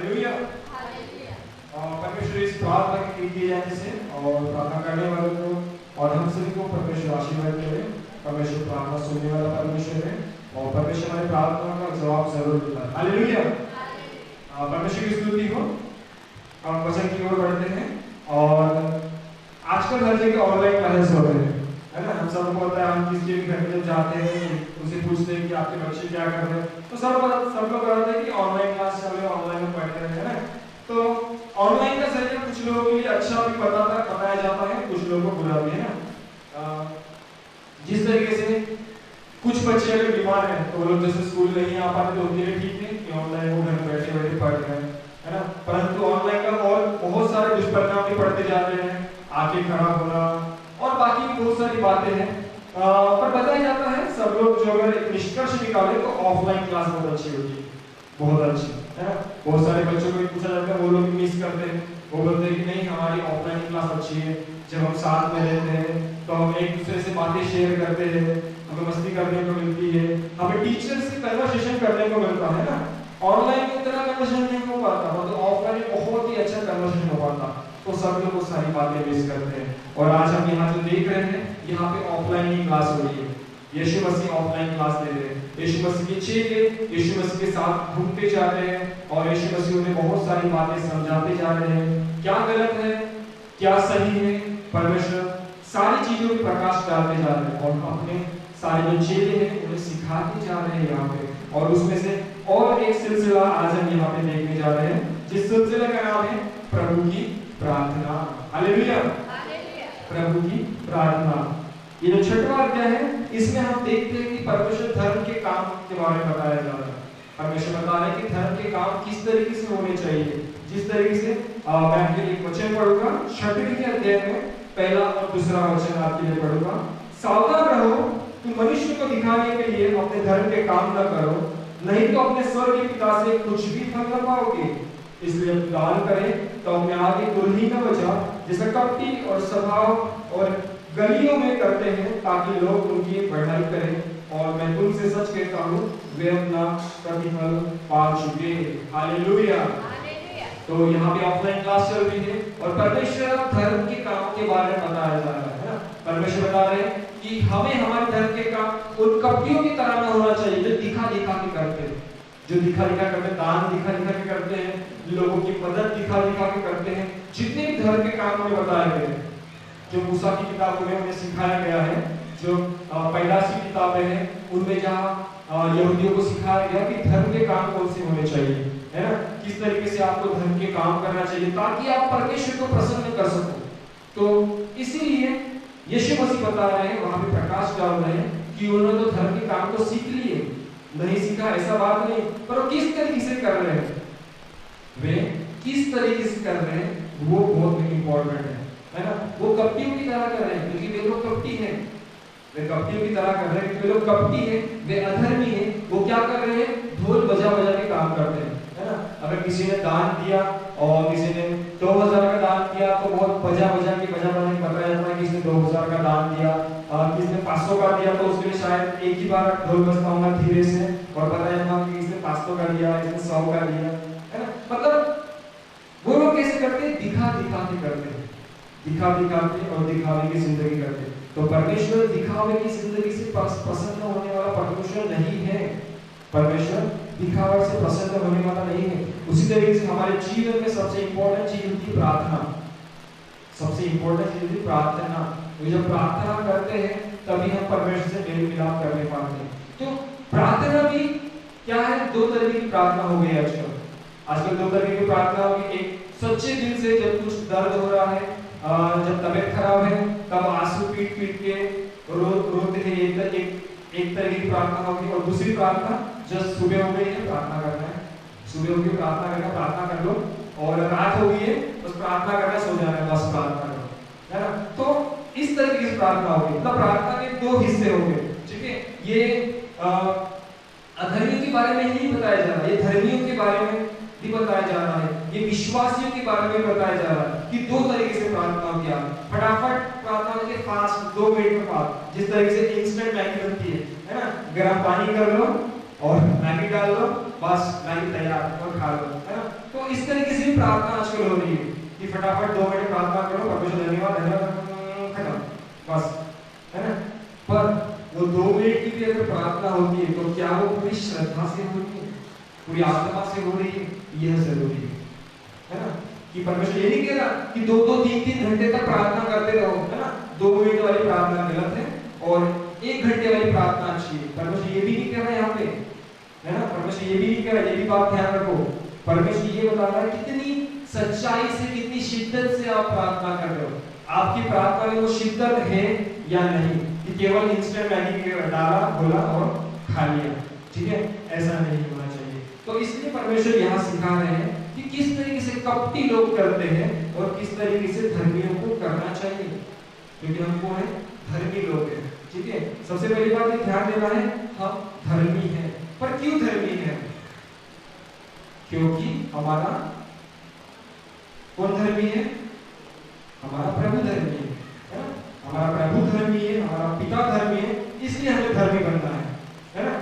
A: हालेलुया। परमेश्वर इस प्रार्थना के किए जाने से और प्रार्थना करने वालों को और हम सभी को परमेश्वर आशीर्वाद करे। परमेश्वर प्रार्थना सुनने वाला परमेश्वर है और परमेश्वर हमारी प्रार्थना का जवाब जरूर देता है। हालेलुया। परमेश्वर की स्तुति हो। हम वचन की ओर बढ़ते हैं और आजकल हर जगह ऑनलाइन क्लासेस हो रहे हैं, है ना। हम सबको पता है, हम किसी के घर में जब जाते हैं उसे पूछते हैं कि आपके बच्चे क्या कर रहे हैं, तो सब लोग बताते हैं कि ऑनलाइन क्लास चल रही है, ऑनलाइन में पढ़ रहे हैं, है ना। तो ऑनलाइन का जरिए कुछ लोगों के लिए अच्छा भी बताया जाता है, कुछ लोगों को बुरा भी, है ना। जिस तरीके से कुछ बच्चे अगर बीमार हैं तो वो लोग जैसे स्कूल नहीं आ पाते तो उनके लिए ठीक है कि ऑनलाइन वो घर में बैठे बैठे पढ़ रहे हैं, है ना। परंतु ऑनलाइन का और बहुत सारे दुष्परिणाम भी पड़ते जा रहे हैं, आंखें खराब होना और बाकी भी बहुत सारी बातें हैं। पर बताया जाता है सब लोग जो अगर एक निष्कर्ष निकाले तो ऑफलाइन क्लास बहुत अच्छी होती है, बहुत अच्छी, है ना। बहुत सारे बच्चों को पूछा जाता है, वो लोग मिस करते हैं, वो बोलते हैं कि नहीं हमारी ऑफलाइन क्लास अच्छी है, जब हम साथ में रहते हैं तो हम एक दूसरे से बातें शेयर करते हैं, हमें मस्ती करने को मिलती है, हमें टीचर से कन्वर्सेशन करने को मिलता है ना। ऑनलाइन में उतना कन्वर्सेशन नहीं हो पाता, मतलब ऑफलाइन बहुत ही अच्छा कन्वर्सेशन हो पाता, तो सब लोग वो सारी बातें मिस करते हैं। और आज हम यहाँ जो देख रहे हैं, यहाँ पे ऑफलाइन ही क्लास हो रही है, यीशु मसीह ऑफलाइन क्लास दे रहे हैं। यीशु मसीह के चेले यीशु मसीह के साथ घूमते जा रहे हैं और यीशु मसीह उन्हें बहुत सारी बातें समझाते जा रहे हैं, क्या गलत है क्या सही है। परमेश्वर सारी चीजों में प्रकाश डालते जा रहे हैं और अपने सारे जो चेले हैं उन्हें सिखाते जा रहे हैं यहाँ पे। और उसमें से और एक सिलसिला आज हम यहाँ पे देखने जा रहे हैं, जिस सिलसिले का नाम है प्रभु की प्रार्थना। हालेलुया। प्रभु की प्रार्थना, ये जो छठवां अध्याय है इसमें हम देखते हैं कि परमेश्वर धर्म के काम के बारे में बताया जा रहा है। परमेश्वर बता रहे हैं कि धर्म के काम किस तरीके से होने चाहिए। जिस तरीके से मैं आपके लिए वचन पढ़ूंगा, 6वें अध्याय में पहला और दूसरा वचन आपके लिए पढ़ूंगा। सावधान रहो, तुम मनुष्य को दिखाने के लिए अपने धर्म के काम न करो, नहीं तो अपने स्वर्गीय पिता से कुछ भी फल न पाओगे। इसलिए दान करें तो अपने आगे दुर्ही न बचा, जैसा कपटी और स्वभाव और गलियों में करते हैं, ताकि लोग उनकी बढ़ाई करें। और मैं तुमसे सच कहता हूँ वे अपना प्रतिफल पा चुके। हालेलुया। तो यहाँ पे ऑफलाइन क्लास चल रही है और परमेश्वर धर्म के काम के बारे में बताया जा रहा है ना। परमेश्वर बता रहे हैं कि हमें हमारे धर्म के काम उन कपटियों की तरह न होना चाहिए जो दिखा दिखा के करते हैं, जो दिखा दिखा करते, दान दिखा दिखा के करते हैं, लोगों की मदद दिखा दिखा के करते हैं। जितने भी धर्म के काम हमें बताए गए हैं, जो मूसा की किताबों में हमें सिखाया गया है, जो पैदाइश की किताबें हैं उनमें जहाँ यहूदियों को सिखाया गया कि धर्म के काम कौन से होने चाहिए, है ना, किस तरीके से आपको धर्म के काम करना चाहिए ताकि आप परमेश्वर को प्रसन्न कर सको। तो इसीलिए यीशु मसीह बता रहे हैं, वहां पे प्रकाश डाल रहे हैं कि उन्होंने तो धर्म के काम को सीख लिए, नहीं सीखा ऐसा बात नहीं, पर वो किस तरीके से कर रहे हैं, वे किस तरीके से कर रहे हैं वो बहुत इंपॉर्टेंट है ना। वो कपटियों की तरह कर रहे हैं क्योंकि वे लोग कपटी हैं, वे कपटियों की तरह कर रहे हैं क्योंकि वे लोग कपटी हैं, वे अधर्मी हैं। वो क्या कर रहे हैं, ढोल बजा बजा के काम करते हैं, है ना। अगर किसी ने दान दिया और किसी ने 2000 का दान दिया तो बहुत बजा बजा के बताया जाता है कि इसने 2000 का दान दिया, किसी ने 500 का दिया तो उसके लिए शायद एक ही बार ढोल बजता होगा धीरे से और बताया जाता कि इसने 500 का दिया, इसने 100 का दिया, है ना। मतलब वो लोग कैसे करते हैं, दिखा दिखा के करते हैं, दिखा दिखा के और दिखावे की जिंदगी करते हैं। तो परमेश्वर दिखावे की जिंदगी से प्रसन्न होने वाला परमेश्वर नहीं है, परमेश्वर दिखावा से प्रसन्न होने वाला नहीं है। उसी तरीके से हमारे जीवन में सबसे इंपॉर्टेंट चीज होती है प्रार्थना, सबसे इंपॉर्टेंट चीज होती है प्रार्थना। तो जब प्रार्थना करते हैं तभी हम परमेश्वर से मेल मिलाप करने पाते हैं। तो प्रार्थना भी क्या है, दो तरह की प्रार्थना हो गई आजकल दो तरह की प्रार्थना होगी। एक सच्चे दिल से जब कुछ दर्द हो रहा है, जब तबीयत खराब है तब आंसू पीट पीट के रोते हैं, एक तरह की प्रार्थना होगी। और दूसरी प्रार्थना जब सुबह हो गई है प्रार्थना करना है, सुबह होगी प्रार्थना करना, प्रार्थना कर लो, और रात हो गई है बस प्रार्थना करना, सो जाना है, बस प्रार्थना करो, है ना। तो इस तरीके की प्रार्थना होगी, मतलब प्रार्थना के दो हिस्से होंगे, ठीक है। ये अधर्मियों के बारे में ही नहीं बताया जा रहा, ये धर्मियों के बारे में भी बताया जा रहा है, ये विश्वासियों के बारे में बताया जा रहा है कि दो तरीके से प्रार्थना किया। फटाफट प्रार्थना के फास्ट 2 मिनट में बात, जिस तरीके से इंस्टेंट मैगी बनती है ना, गर्म पानी कर लो और मैगी डाल लो, बस मैगी तैयार और खा लो, है ना। तो इस तरीके से भी प्रार्थना आजकल हो रही है कि फटाफट 2 मिनट प्रार्थना करो, परमेश्वर धन्यवाद धन्यवाद, खत्म, बस, है ना। पर वो 2 मिनट की भी अगर प्रार्थना होती है तो क्या वो पूरी श्रद्धा से हो रही है, पूरी आत्मा से हो रही है, यह जरूरी है ना। कि परमेश्वर ये नहीं कह रहा कि 2-2 3-3 घंटे तक प्रार्थना करते रहो, है ना। 2 मिनट वाली प्रार्थना गलत है और 1 घंटे वाली प्रार्थना अच्छी है। परमेश्वर ये भी नहीं कह रहा यहाँ पे, है ना। परमेश्वर ये भी नहीं कह रहा, ये भी बात ध्यान रखो। परमेश्वर ये बता रहा है कितनी सच्चाई से, कितनी शिद्दत से आप प्रार्थना कर रहे हो, आपकी प्रार्थना में वो शिद्दत है या नहीं, कि केवल इंस्टेंट मैगी डाला, बोला और खा लिया, ठीक है, ऐसा नहीं होना चाहिए। तो इसलिए परमेश्वर यहाँ सिखा रहे हैं कि किस तरीके से कपटी लोग करते हैं और किस तरीके से धर्मियों को करना चाहिए, क्योंकि हम कौन है, धर्मी लोग हैं, ठीक है। सबसे पहली बात ये ध्यान देना है, हम धर्मी हैं। पर क्यों धर्मी हैं? क्योंकि हमारा कौन धर्मी है? हमारा प्रभु धर्मी है ना। हमारा प्रभु धर्मी है, हमारा पिता धर्मी है, इसलिए हमें धर्मी बनना है ना,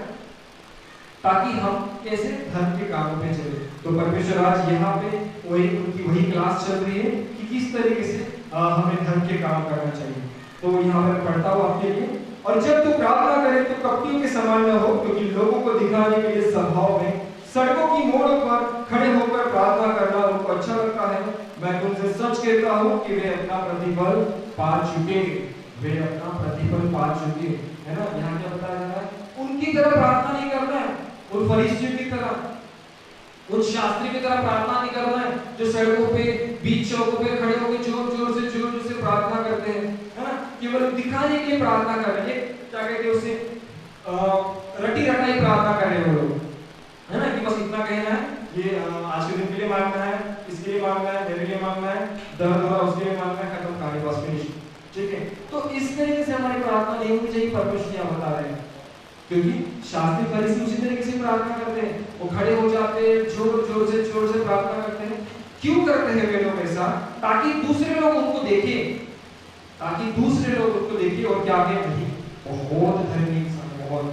A: ताकि हम कैसे धर्म के कामों पे चले। तो परमेश्वर आज यहाँ पे उनकी वही क्लास चल रही है कि किस तरीके से हमें धर्म के काम करना चाहिए। तो यहाँ पर पढ़ता हूँ आपके लिए, और जब तू प्रार्थना करे तो कपटियों के समान न हो, क्योंकि लोगों को दिखाने के लिए सभाओं में, सड़कों की मोड़ों पर खड़े होकर प्रार्थना करना उनको अच्छा लगता है। मैं तुमसे सच कहता हूँ कि वे अपना प्रतिफल पा चुके, वे अपना प्रतिफल पा चुके, है ना। यहाँ क्या बताया जा रहा है? उनकी तरह प्रार्थना नहीं करना है, उन फरीसियों की तरह, उन शास्त्री की तरह प्रार्थना नहीं करना है, जो सड़कों पे, बीच चौकों पे खड़े होकर जोर-जोर से प्रार्थना करते हैं, है ना। केवल दिखाने के लिए प्रार्थना कर रहे हैं, क्या कहते हैं उसे, रटी-रटाई प्रार्थना कर रहे हैं वो लोग, है ना, कि बस इतना कहना है, ये आज के दिन के लिए मांगना है, इसके लिए मांगना है, मेरे लिए मांगना है, दर्द हो रहा उसके लिए मांगना है, खत्म, कहानी बस फिनिश, ठीक है। तो इस तरीके से हमारी प्रार्थना नहीं होनी चाहिए, परमेश्वर यहाँ बता रहे हैं, क्योंकि शास्त्री फरीसी उसी तरीके से प्रार्थना करते हैं, वो खड़े हो जाते हैं, जोर से प्रार्थना करते हैं। क्यों करते हैं वे लोग ऐसा? ताकि दूसरे लोग उनको देखें, और क्या कहें, नहीं बहुत धर्मी इंसान, बहुत,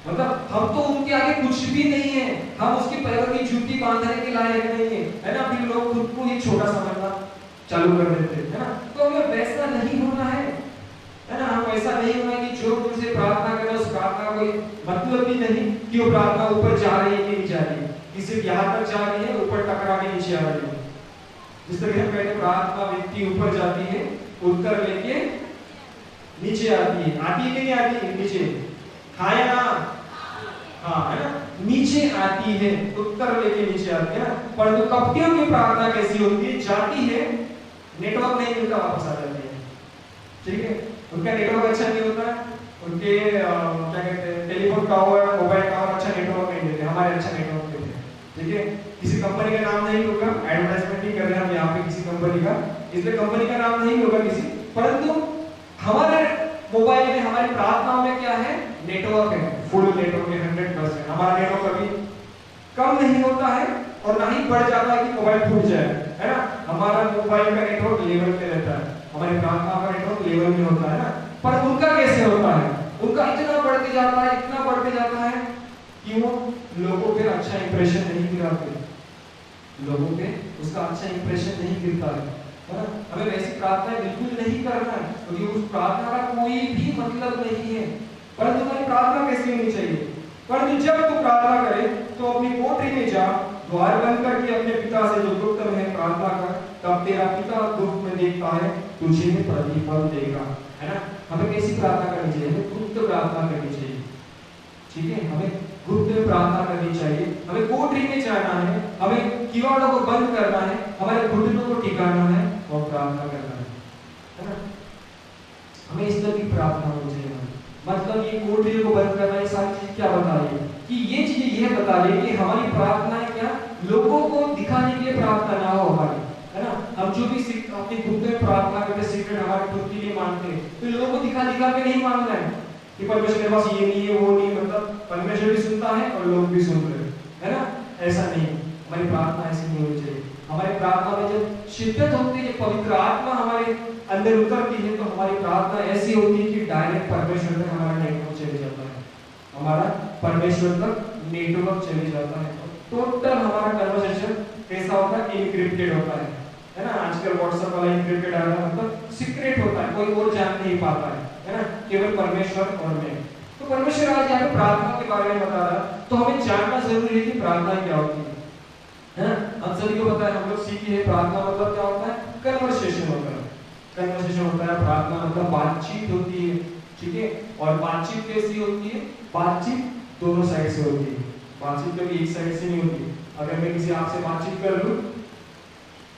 A: मतलब हम तो उनके आगे कुछ भी नहीं है, हम उसके पैरों की जूती बांधने के लायक नहीं है ना। फिर लोग खुद को ही छोटा समझना चालू कर देते हैं, है ना। तो हमें वैसा नहीं होना है ना। हम ऐसा नहीं होना कि जो उनसे प्रार्थना करें उस प्रार्थना कोई मतलब भी नहीं कि वो प्रार्थना ऊपर जा रही है कि नहीं जा रही है, कि सिर्फ यहाँ तक जा रही है, ऊपर टकरा के नीचे आ रही है। जिस तरह हम कहते हैं प्रार्थना व्यक्ति ऊपर जाती है, उत्तर लेके नीचे आती है कि नहीं आती है? नीचे, हाँ या ना? हाँ, है ना, नीचे आती है, उत्तर लेके नीचे आती है ना। परंतु कपटियों की प्रार्थना कैसी होती है? जाती है, नेटवर्क नहीं मिलता, वापस आ जाती है, ठीक है। उनका नेटवर्क अच्छा नहीं होता है, उनके क्या कहते हैं, टेलीफोन टावर, मोबाइल टावर अच्छा नेटवर्क नहीं देते, हमारे अच्छा नेटवर्क देते हैं, ठीक है। किसी कंपनी का नाम नहीं होगा, एडवर्टाइजमेंट नहीं कर रहे हम यहाँ पे किसी कंपनी का, इसलिए कंपनी का नाम नहीं होगा किसी, परंतु हमारे मोबाइल में, हमारी प्रार्थनाओं में क्या है? नेटवर्क है, फुल नेटवर्क है, 100%। हमारा नेटवर्क कभी कम नहीं होता है और ना ही बढ़ जाता है कि मोबाइल फूट जाए, है ना। हमारा मोबाइल का नेटवर्क लेवल पे रहता है, हमारी प्रार्थना का नेटवर्क लेवल में होता है ना। पर उनका कैसे होता है? उनका इतना बढ़ते जाता है, इतना बढ़ते जाता है कि वो लोगों पे अच्छा इंप्रेशन नहीं गिराते, लोगों पे उसका अच्छा इंप्रेशन नहीं गिरता है ना। हमें वैसी प्रार्थना बिल्कुल नहीं करना है, क्योंकि उस प्रार्थना का कोई भी मतलब नहीं है। परंतु हमारी प्रार्थना कैसी होनी चाहिए? परंतु जब तू प्रार्थना करे तो अपनी कोठरी में जा, द्वार बंद करके अपने पिता से जो गुप्त में प्रार्थना कर, तब तेरा पिता गुप्त में देखता है, तुझे प्रतिफल देगा, है ना। हमें कैसी प्रार्थना करनी चाहिए? हमें गुप्त प्रार्थना करनी चाहिए, ठीक है। हमें गुप्त में प्रार्थना करनी चाहिए, हमें कोठरी में जाना है, हमें किवाड़ों को बंद करना है, हमारे घुटनों को टिकाना है और प्रार्थना करना है ना। हमें इस तरह की प्रार्थना होनी चाहिए। मतलब ये कोठरी को बंद करना, ये सारी चीज क्या बता रही है? कि ये चीजें यह बता रही है कि हमारी प्रार्थनाएं क्या लोगों को दिखाने के लिए प्रार्थना ना हो हमारी, है ना। हम जो भी अपनी गुप्त में प्रार्थना करते, सीक्रेट हमारे खुद के लिए मांगते हैं, तो लोगों को दिखा के नहीं मांगना है कि परमेश्वर के पास ये नहीं है, वो नहीं, मतलब परमेश्वर भी सुनता है और लोग भी सुन रहे हैं, है ना। ऐसा नहीं, हमारी प्रार्थना ऐसी नहीं होनी चाहिए। हमारी प्रार्थना में जब शिद्दत होती है, पवित्र आत्मा हमारे अंदर उतरती है, तो हमारी प्रार्थना ऐसी होती है कि डायरेक्ट परमेश्वर तक हमारा नेटवर्क चले जाता है, हमारा परमेश्वर तक नेटवर्क चले जाता है, टोटल हमारा कन्वर्सेशन कैसा होता है, इनक्रिप्टेड होता है ना। आजकल व्हाट्सएप वाला इनक्रिप्टेड आ रहा है, मतलब सीक्रेट होता है, कोई और जान नहीं पाता है ना, केवल परमेश्वर और मैं। तो परमेश्वर आज यहाँ पे प्रार्थना के बारे में बता रहा है, तो हमें जानना जरूरी है कि प्रार्थना क्या होती है ना। हम सभी को पता है, हम लोग सीखे हैं प्रार्थना मतलब क्या होता है, कन्वर्सेशन होता है। कन्वर्सेशन होता है, प्रार्थना मतलब बातचीत होती है, ठीक है। और बातचीत कैसी होती है, बातचीत दोनों साइड से होती है, बातचीत कभी एक साइड से नहीं होती। अगर मैं किसी आपसे बातचीत कर लूं,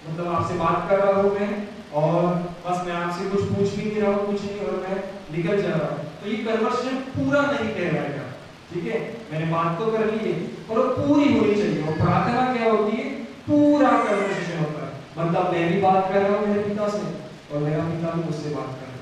A: मतलब आपसे बात कर रहा हूं मैं, और बस मैं आपसे कुछ पूछ भी नहीं रहा हूं, कुछ नहीं, और मैं निकल जा रहा हूं, तो ये कन्वर्सेशन पूरा नहीं कहलाएगा, ठीक है। मैंने बात तो कर ली है और वो पूरी होनी चाहिए। और प्रार्थना क्या होती है, पूरा कन्वर्सेशन होता है, मतलब मैं भी बात कर रहा हूं मेरे पिता से, और मेरा पिता भी मुझसे बात कर रहा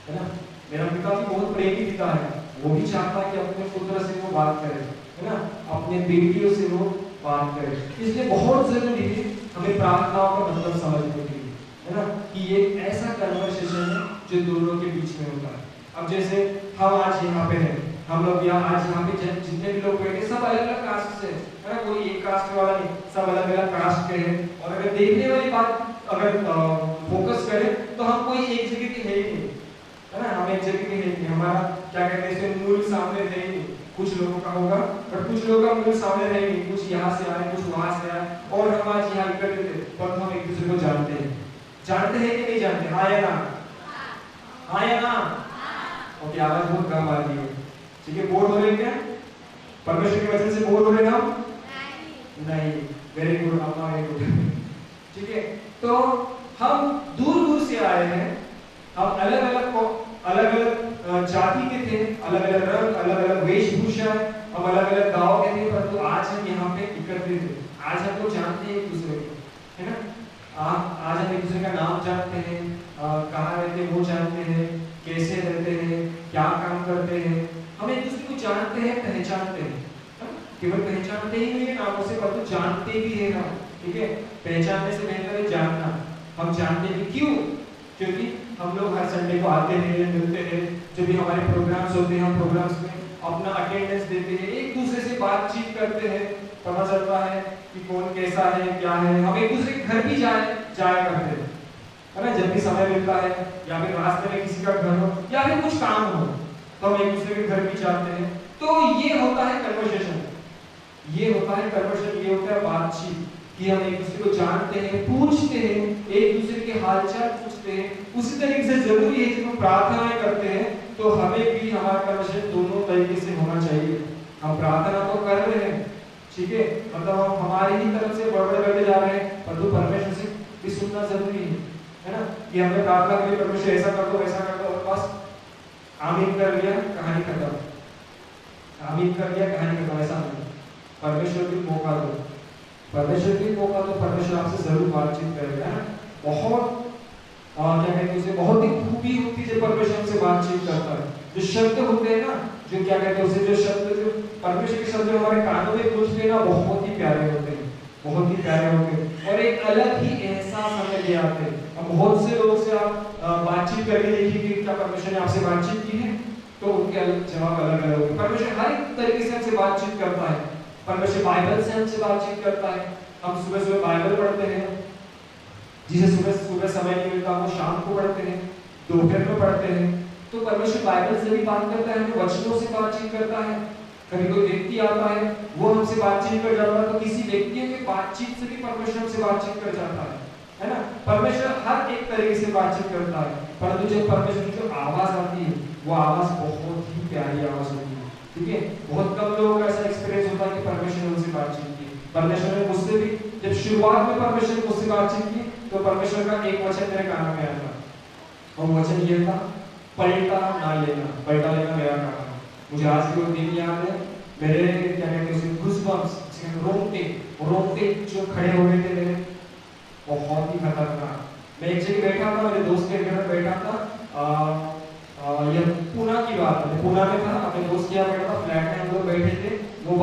A: है ना। मेरा पिता भी बहुत प्रेमी पिता है, वो भी चाहता है कि अपने पुत्र से वो बात करे, है ना, अपने बेटियों से वो बात करे। इसलिए बहुत जरूरी है हमें प्रार्थनाओं का मतलब समझने के लिए, है ना, कि ये ऐसा कन्वर्सेशन है जो दोनों के बीच में होता है। अब जैसे हम आज यहाँ पे हैं, हम लोग यहाँ आज यहाँ पे जितने भी लोग बैठे सब अलग अलग कास्ट से, है ना, कोई एक कास्ट वाला नहीं, सब अलग अलग कास्ट के हैं। और अगर देखने वाली बात अगर फोकस करें तो हम कोई एक जगह के है ही नहीं, है ना, हम एक जगह के है नहीं। हमारा क्या कहते हैं, मूल सामने है ही नहीं। कुछ लोगों का होगा, पर कुछ लोगों का मूल सामने है नहीं, कुछ यहाँ से आए, कुछ वहां से आए, और हम आज यहाँ इकट्ठे थे, पर हम एक दूसरे को जानते हैं। जानते हैं कि नहीं जानते, हाँ या ना, हाँ या ना। ओके, आवाज बहुत कम आ रही है, ठीक है। बोर हो रहे क्या, परमेश्वर के वचन से बोर हो रहे हम? नहीं, वेरी गुड, आपका वेरी गुड, ठीक है। तो हम दूर दूर से आए हैं, हम अलग अलग जाति के थे, अलग अलग रंग, अलग अलग वेशभूषा, हम अलग अलग गांव के थे, परंतु आज हम यहाँ पे इकट्ठे थे। आज हम लोग जानते हैं एक दूसरे को, है ना। आज हम एक दूसरे का नाम जानते हैं, कहाँ रहते हैं वो जानते हैं, कैसे रहते हैं, क्या काम करते हैं, हम एक दूसरे को जानते हैं, पहचानते हैं। केवल पहचानते ही नहीं है नामों से, परंतु जानते भी है हम, ठीक है। पहचानने से बेहतर है जानना। हम जानते भी क्यों, क्योंकि हम लोग हर संडे को आते हैं, मिलते हैं, जो भी हमारे प्रोग्राम्स होते हैं हम प्रोग्राम्स में अपना अटेंडेंस देते हैं, एक दूसरे से बातचीत करते हैं, पता चलता है कि कौन कैसा है, क्या है। हम एक दूसरे के घर भी जाया करते हैं, है ना, जब भी समय मिलता है, या फिर रास्ते में किसी का घर हो या फिर कुछ काम हो, तो हम एक दूसरे के घर भी जाते हैं। तो ये होता है कन्वर्सेशन, ये होता है कन्वर्सेशन, ये होता है बातचीत, कि हम एक दूसरे को जानते हैं, पूछते हैं, एक दूसरे के हालचाल पूछते हैं। उसी तरीके से जरूरी है जब हम प्रार्थनाएं करते हैं तो हमें भी हमारा कन्वर्सेशन दोनों तरीके से होना चाहिए। हम प्रार्थना तो कर रहे हैं, ठीक है, मतलब हम हमारी ही तरफ से बड़बड़ करते जा रहे हैं, परंतु परमेश्वर से भी सुनना जरूरी है ना, कि हमने प्रार्थना के लिए परमेश्वर ऐसा कर दो, वैसा कर दो, और बस आमीन कर लिया, कहानी खत्म, आमीन कर लिया, कहानी खत्म, ऐसा नहीं। परमेश्वर भी मौका दो, परमेश्वर भी मौका दो, परमेश्वर आपसे जरूर बातचीत करेगा, है ना। बहुत क्या कहते हैं उसे, बहुत ही खूबी होती है जब परमेश्वर हमसे बातचीत करता है। जो शब्द होते हैं ना, जो क्या कहते हैं उसे, जो शब्द, जो परमेश्वर के शब्द हमारे कानों में गूंजते हैं ना, बहुत ही प्यारे होते हैं, बहुत ही प्यारे होते हैं, और एक अलग ही एहसास हमें ले आते हैं। अब बहुत से लोगों से आप बातचीत करके देखिए कि क्या परमेश्वर ने आपसे बातचीत की है, तो उनके जवाब अलग अलग होंगे। परमेश्वर हर एक तरीके से हमसे बातचीत करता है। परमेश्वर बाइबल से हमसे बातचीत करता है, हम सुबह सुबह बाइबल पढ़ते हैं, जिसे सुबह समय नहीं मिलता वो शाम को पढ़ते हैं, दोपहर में पढ़ते हैं। तो परमेश्वर बाइबल से भी बात करता है, वचनों से बातचीत करता है। कभी कोई व्यक्ति आता है, वो हमसे बातचीत कर जाता है, तो किसी व्यक्ति की बातचीत से भी परमेश्वर हमसे बातचीत कर जाता है ना। परमेश्वर हर एक तरीके से बातचीत करता है, परंतु जब परमेश्वर की जो आवाज आती है, वो आवाज बहुत ही प्यारी आवाज होती है, ठीक है। बहुत कम लोगों का ऐसा एक्सपीरियंस होता है कि परमेश्वर ने उनसे बातचीत की। परमेश्वर ने मुझसे भी, जब शुरुआत में परमेश्वर ने मुझसे बातचीत की, तो परमेश्वर का एक वचन मेरे कान में आया था, और वचन ये था, पलटा ना लेना, पलटा लेना मेरा काम है। मुझे आज भी वो दिन याद है, मेरे क्या कहते हैं उसे, गूज़बम्प्स, रोंगटे जो खड़े हो गए थे मेरे, बहुत ही खतरनाक। मैं एक जगह बैठा था, मेरे दोस्त के घर में बैठा था, ये पूना की बात है, पूना में था, अपने दोस्त के यहाँ बैठा था, फ्लैट में हम लोग बैठे थे। वो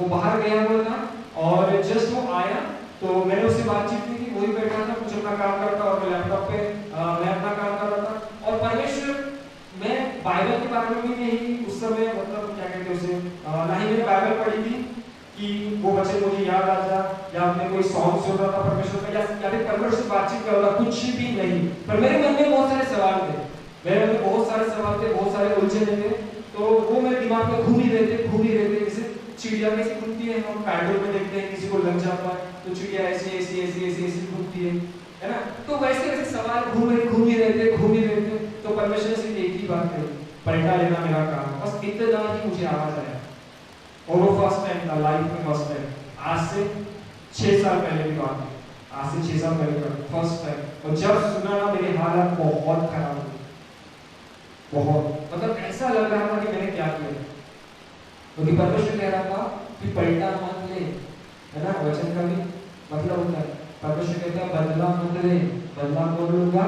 A: बाहर गया हुआ था, और जस्ट वो आया तो मैंने उससे बातचीत की थी, वही बैठा था, कुछ अपना काम करता, और मैं लैपटॉप पे मैं अपना काम कर रहा था। और परमेश्वर, मैं बाइबल के बारे में भी नहीं उस समय, मतलब क्या कहते हैं उसे, ना ही मैंने बाइबल पढ़ी थी कि वो वचन मुझे याद आ जाए, या मैं कोई सॉन्ग सुन रहा था परमेश्वर का, या फिर परमेश्वर से बातचीत कर रहा था, कुछ भी नहीं। पर मेरे मन में बहुत सारे सवाल थे, मेरे मन में बहुत सारे सवाल थे, बहुत सारे उलझने थे। तो वो मेरे दिमाग में घूम ही रहे थे। जैसे चिड़िया कैसे घूमती है, हम पैडल में देखते हैं किसी को लग जाता है तो चिड़िया ऐसी घूमती है ना। तो वैसे वैसे सवाल घूम ही रहे थे। तो परमेश्वर से एक ही बात कही, पलटा लेना मेरा काम। बस इतना ही मुझे आवाज आया। और वो फर्स्ट टाइम था लाइफ में, फर्स्ट टाइम, आज से 6 साल पहले की बात है, आज से 6 साल पहले की बात, फर्स्ट टाइम। और जब सुना ना, मेरी हालत बहुत खराब हुई, बहुत, मतलब ऐसा लग रहा था कि मैंने क्या किया। क्योंकि परमेश्वर कह रहा था कि पलटा मत ले, है ना, वचन का भी मतलब होता है। परमेश्वर कहता है बदला मत ले, बदला कौन लूंगा,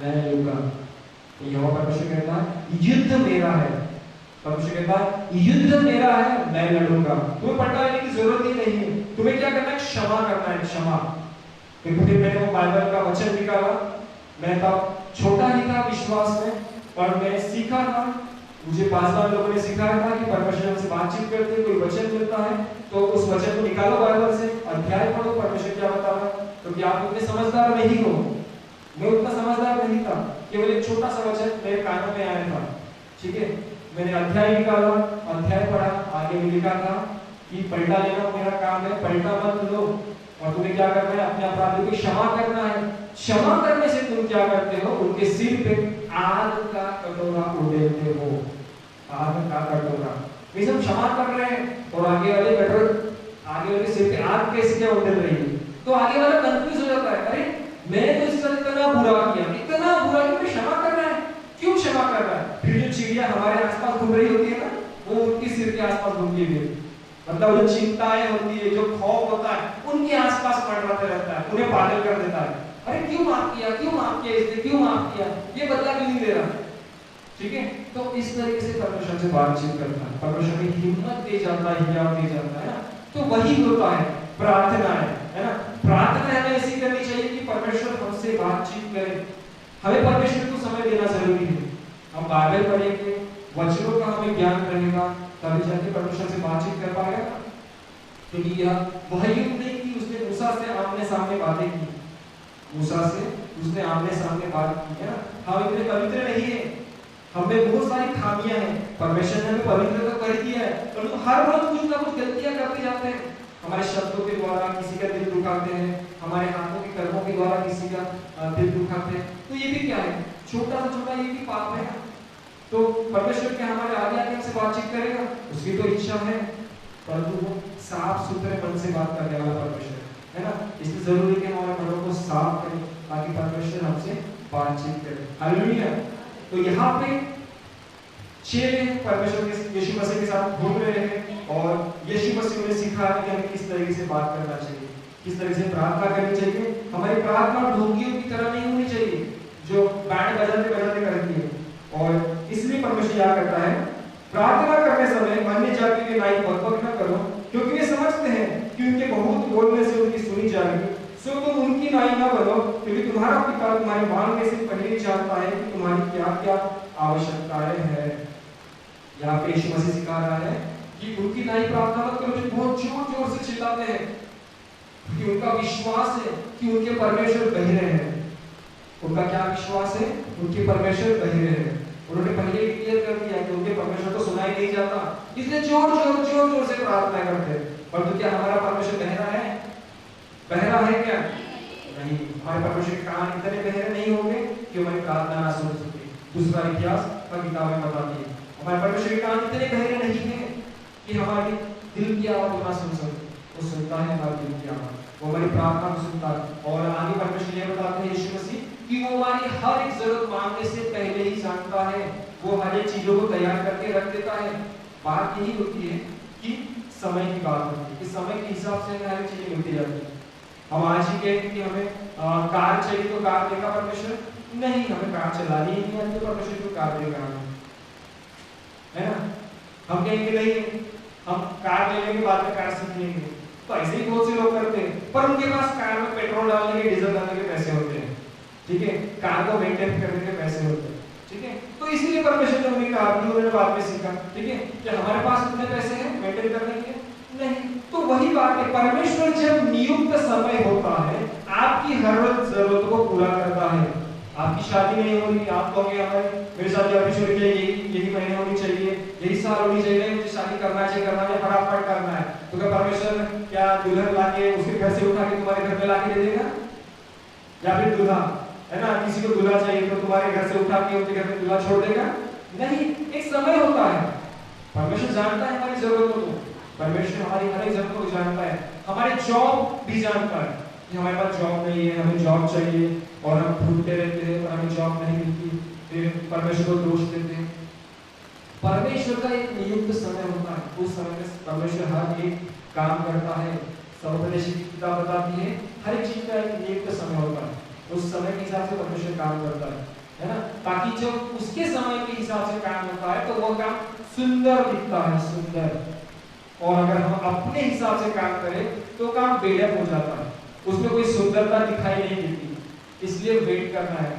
A: मैं लूंगा। तो यहोवा परमेश्वर कहता है युद्ध मेरा है, परमेश्वर कहता है युद्ध मेरा है, मैं लड़ूंगा। तुम्हें पलटा लेने की जरूरत ही नहीं है, तुम्हें क्या करना है, क्षमा करना है, क्षमा। क्योंकि फिर मैंने वो बाइबल का वचन निकाला। मैं तब छोटा ही था विश्वास में, पर मैं सीखा था, मुझे 5 बार लोगों ने सिखाया था कि परमेश्वर से बातचीत करते, कोई वचन मिलता है तो उस वचन को निकालो बाइबल से, अध्याय पढ़ो, परमेश्वर क्या बता रहा है। तो क्या आप उतने समझदार नहीं हो? मैं उतना समझदार नहीं था, केवल एक छोटा सा वचन मेरे कानों में आया था, ठीक है। मैंने अध्याय निकाला, अध्याय पढ़ा, आगे में लिखा था कि पलटा लेना मेरा काम है, पलटा मत लो, और तुम्हें क्या करना है, अपने अपराधियों की क्षमा करना है। क्षमा करने से तुम क्या करते हो, उनके सिर पे आग का कटोरा उड़ेलते हो, आग का कटोरा। ये सब क्षमा कर रहे हैं और आगे वाले सिर पे आग कैसे क्या उड़ेल रही है। तो आगे वाला कंफ्यूज हो जाता है, अरे मैंने तो इसका इतना बुरा किया कि मैं क्षमा कर रहा है, क्यों क्षमा कर रहा है। फिर जो चिड़िया हमारे आसपास घूम रही होती है ना, वो उनके सिर के आसपास घूमती है, मतलब जो चिंताएं होती है, जो खौफ होता है, उनके आसपास मंडराते रहता है, उन्हें पागल कर देता है। अरे क्यों माफ किया इसने, क्यों माफ किया, ये बदला क्यों नहीं दे रहा, ठीक है। तो इस तरीके से परमेश्वर से बातचीत करता है, परमेश्वर की हिम्मत दे जाता है, हिम्मत दे जाता है ना। तो वही होता है प्रार्थना, है ना। प्रार्थना हमें ऐसी करनी चाहिए कि परमेश्वर हमसे बातचीत करे। हमें परमेश्वर को समय देना जरूरी है। हम बाइबल पढ़ेंगे, वचनों का हमें ज्ञान रहेगा, तभी जाके परमेश्वर से बातचीत कर पाएगा। क्योंकि यह वह युग नहीं कि उसने मूसा से आमने सामने बातें की, मूसा से उसने आमने सामने बात की, है ना। हम इतने पवित्र नहीं है, हमें बहुत सारी खामियां हैं। परमेश्वर ने हमें पवित्र तो कर दिया है, परंतु हर रोज कुछ ना कुछ गलतियां करते जाते हैं। हमारे शब्दों के द्वारा किसी का दिल दुखाते हैं, हमारे हाथों के कर्मों के द्वारा किसी का दिल दुखाते हैं। तो ये भी क्या है, छोटा सा छोटा ये भी पाप है। तो परमेश्वर के हमारे आगे आगे हमसे बातचीत करेगा, उसकी तो इच्छा है, परंतु वो साफ सुथरे मन से बात करने वाला परमेश्वर है ना। इसलिए जरूरी है कि हमारे मनों को साफ करें ताकि परमेश्वर हमसे बातचीत करे। हालेलुया। तो यहाँ पे 6 परमेश्वर के यीशु मसीह के साथ घूम रहे हैं और यीशु मसीह ने सिखाया कि हमें किस तरीके से बात करना चाहिए, किस तरह से प्रार्थना करनी चाहिए। हमारी प्रार्थना ढोंगियों की तरह नहीं होनी चाहिए जो बैंड बजाते बजाते करती है। और इसलिए परमेश्वर क्या करता है, प्रार्थना करने समय अन्य जाति के नाई बकबक न करो, क्योंकि वे समझते हैं कि उनके बहुत बोलने से उनकी सुनी जाएगी। सो तुम उनकी नाई न बनो, क्योंकि तुम्हारा पिता तुम्हारे मांगने से पहले जानता है कि तुम्हारी क्या क्या आवश्यकताएं हैं। यहाँ पे यीशु मसीह सिखा रहा है कि उनकी नाई प्रार्थना मत करो, जो बहुत जोर जोर से चिल्लाते हैं, क्योंकि उनका विश्वास है कि उनके परमेश्वर बहिरे हैं। उनका क्या विश्वास है, उनके परमेश्वर बहिरे हैं। उन्होंने पहले क्लियर कर दिया कि उनके परमेश्वर को सुनाई नहीं जाता, इसलिए जोर जोर से प्रार्थना करते हैं। परंतु क्या हमारा परमेश्वर बहरा है? बहरा है क्या? नहीं। हमारे परमेश्वर के कान इतने बहरे नहीं होंगे कि हमारी प्रार्थना ना सुन सके। दूसरा इतिहास का किताब में बताती है हमारे परमेश्वर के कान इतने बहरे नहीं है कि हमारी दिल की आवाज ना सुन सके। वो सुनता है हमारी दिल की आवाज, वो हमारी प्रार्थना को सुनता है। और आगे परमेश्वर ये बताते हैं यीशु मसीह कि वो हमारी हर एक जरूरत मांगने से पहले ही जानता है, वो हर एक चीजों को तैयार करके रख देता है। बात यही होती है कि समय की बात होती है कि समय के हिसाब से हर चीजें मिलती जाती है। हम आज ही कहते हैं कि हमें कार चाहिए तो कार देगा परमेश्वर, नहीं, हमें कार चलानी ही नहीं आती तो परमेश्वर को कार देगा, है ना। हम कहेंगे नहीं, हम कार लेने के बाद में कार सीख लेंगे, तो ऐसे ही बहुत से लोग करते हैं, पर उनके पास कार में पेट्रोल डालने के, डीजल डालने के पैसे होते हैं, ठीक है, कार को मेंटेन करने के पैसे होते हैं, ठीक है। तो इसलिए परमेश्वर ने उन्हें बाद में सीखा, ठीक है, कि हमारे पास उतने पैसे हैं मेंटेन करने के नहीं। तो वही बात है, परमेश्वर जब नियुक्त समय होता है आपकी हर जरूरत को पूरा करता है। आपकी शादी नहीं हो रही, आप कहोगे हमारे मेरी शादी अभी शुरू की, यही महीने होनी चाहिए, यही साल होनी चाहिए, मुझे शादी करना चाहिए, फटाफट करना है। तो क्या परमेश्वर क्या दुल्हन लाके उसके घर से उठा के तुम्हारे घर में लाके दे देगा? या फिर दूल्हा, है ना, किसी को दूल्हा चाहिए तो तुम्हारे घर से उठा के उनके घर में दूल्हा छोड़ देगा? नहीं, एक समय होता है। परमेश्वर जानता है हमारी जरूरतों को, परमेश्वर हमारी हर एक जरूरत को जानता है, हमारे जॉब भी जानता है कि हमारे पास जॉब नहीं है, हमें जॉब चाहिए और हम ढूंढते रहते हैं और हमें जॉब नहीं मिलती, फिर परमेश्वर को दोष देते हैं। परमेश्वर का एक नियुक्त समय होता है, उस समय में परमेश्वर हर एक काम करता है। सर्वोपदेश की किताब बताती है हर एक चीज का एक नियुक्त समय होता है, उस समय के हिसाब से परमेश्वर काम करता है ना, ताकि जब उसके समय के हिसाब से काम होता है तो वो काम सुंदर दिखता है, सुंदर। और अगर हम अपने हिसाब से काम करें तो काम बेढप हो जाता है, उसमें कोई सुंदरता दिखाई नहीं देती। इसलिए वेट करना है,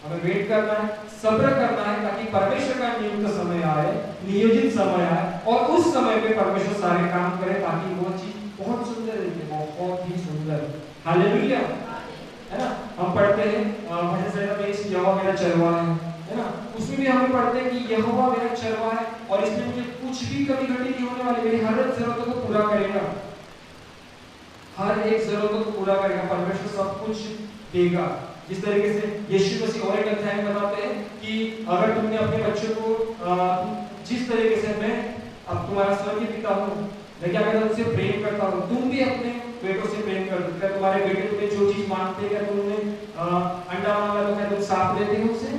A: हमें वेट करना है, सब्र करना है, ताकि परमेश्वर का नियुक्त समय आए, नियोजित समय आए और उस समय पे परमेश्वर सारे काम करे, ताकि वो चीज बहुत सुंदर दिखे, बहुत ही सुंदर। हालेलुया, है ना। हम पढ़ते हैं भजन संहिता में यहोवा मेरा चरवाहा है ना, उसमें भी हम पढ़ते हैं कि यहोवा मेरा चरवाहा है और इसमें मुझे कुछ भी कमी घटी नहीं होने वाली, मेरी हर एक जरूरतों को पूरा करेगा, हर एक जरूरतों को पूरा करेगा, परमेश्वर सब कुछ देगा। जिस तरीके से यीशु मसीह और एक अध्याय में बताते हैं कि अगर तुमने अपने बच्चों को जिस तरीके से मैं अब तुम्हारा स्वर्गीय पिता हूँ, मैं क्या कहता हूँ, उनसे प्रेम करता हूँ, तुम भी अपने बेटों से प्रेम करते हो। क्या तुम्हारे बेटे तुम्हें जो चीज मांगते हैं, क्या तुमने अंडा मांगा तो क्या तुम साफ देते हो उसे?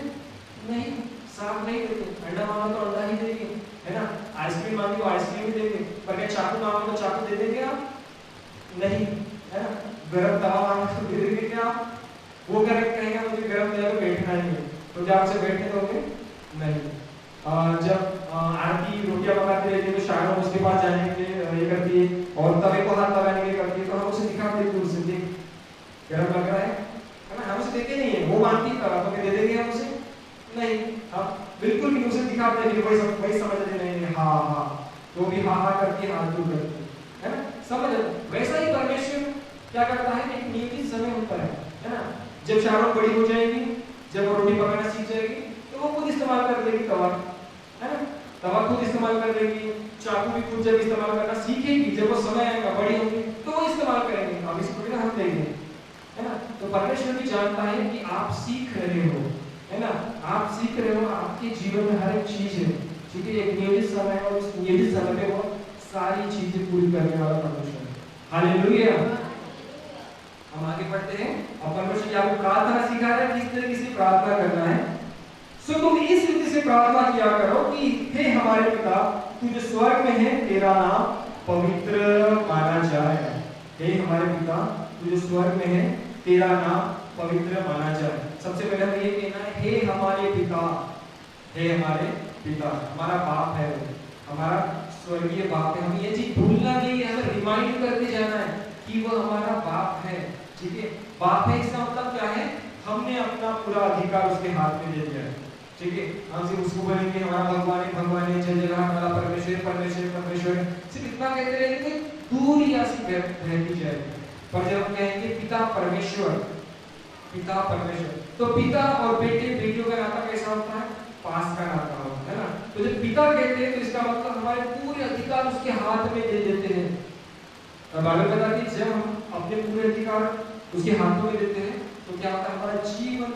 A: नहीं, साफ नहीं देते। अंडा मांगा तो अंडा ही देंगे, है ना। आइसक्रीम मांगी तो आइसक्रीम ही देंगे, पर क्या चाकू मांगा तो चाकू दे देंगे आप? नहीं, है ना। गरम तवा मांगा तो दे देंगे क्या आप? वो कहेगा मुझे गरम तवा पे बैठना ही है, तो क्या आपसे बैठने दोगे? नहीं। जब आरती रोटियां पकाती रहती है तो शायद उसके पास जाने के लिए ये करती है और तवे को हाथ लगाने के लिए करती है, तो हम उसे दिखाते हैं दूर से, देख गरम लग रहा है ना। हम उसे देते नहीं है, वो मांगती है तवा तो दे देंगे हम उसे? नहीं, हम बिल्कुल भी उसे दिखाते नहीं, वही समझते नहीं, हाँ हाँ, तो भी हाँ हाँ करती है, हाथ दूर करती है ना, समझ। वैसा ही परमेश्वर क्या करता है, एक नियमित समय होता है ना। जब शारोन बड़ी हो जाएगी, जब वो रोटी पकाना सीख जाएगी तो वो खुद इस्तेमाल कर लेगी तवा, है ना, तवा खुद इस्तेमाल कर लेगी, चाकू भी खुद जब इस्तेमाल करना सीखेगी, जब वो समय आएगा बड़ी होगी तो वो इस्तेमाल करेंगे, अब इसको भी हम देंगे, है ना। तो परमेश्वर भी जानता है कि आप सीख रहे हो, है ना, आप सीख रहे हो, आपके जीवन में हर एक चीज है, ठीक है, एक नियोजित समय है और उस नियोजित समय पे वो सारी चीजें पूरी करने वाला परमेश्वर है। हालेलुया। हम आगे बढ़ते हैं और परमेश्वर जी आपको प्रार्थना सिखा रहे हैं, किस तरीके से प्रार्थना करना है। सो तुम इस रीति से प्रार्थना किया करो कि हे हमारे पिता तू जो स्वर्ग में है, तेरा नाम पवित्र माना जाए। हे हमारे पिता तू जो स्वर्ग में है, तेरा नाम पवित्र माना जाए। सबसे पहले हमें ये कहना है, हे हमारे पिता, हे हमारे पिता, हमारा बाप है, हमारा स्वर्गीय बाप है। हमें ये चीज भूलना नहीं है, हमें रिमाइंड करते जाना है कि वो हमारा बाप है, ठीक है। बाप है इसका मतलब क्या है, हमने अपना पूरा अधिकार उसके हाथ में दे दिया है, ठीक है। हम सिर्फ उसको बोलेंगे हमारा भगवान है, भगवान है, जय जय वाला परमेश्वर, परमेश्वर, परमेश्वर, सिर्फ इतना कहते रहेंगे, दूर ही ऐसी रहती जाएगी। पर जब हम कहेंगे पिता परमेश्वर, पिता परमेश्वर, तो पिता और बेटे बेटियों का नाता कैसा होता है? पास का नाता होता है ना। तो जब पिता कहते हैं तो इसका मतलब हमारे पूरे अधिकार उसके हाथ में दे देते हैं। बाइबल बताती है जब हम अपने पूरे अधिकार उसके हाथों में देते हैं तो क्या होता है, हमारा जीवन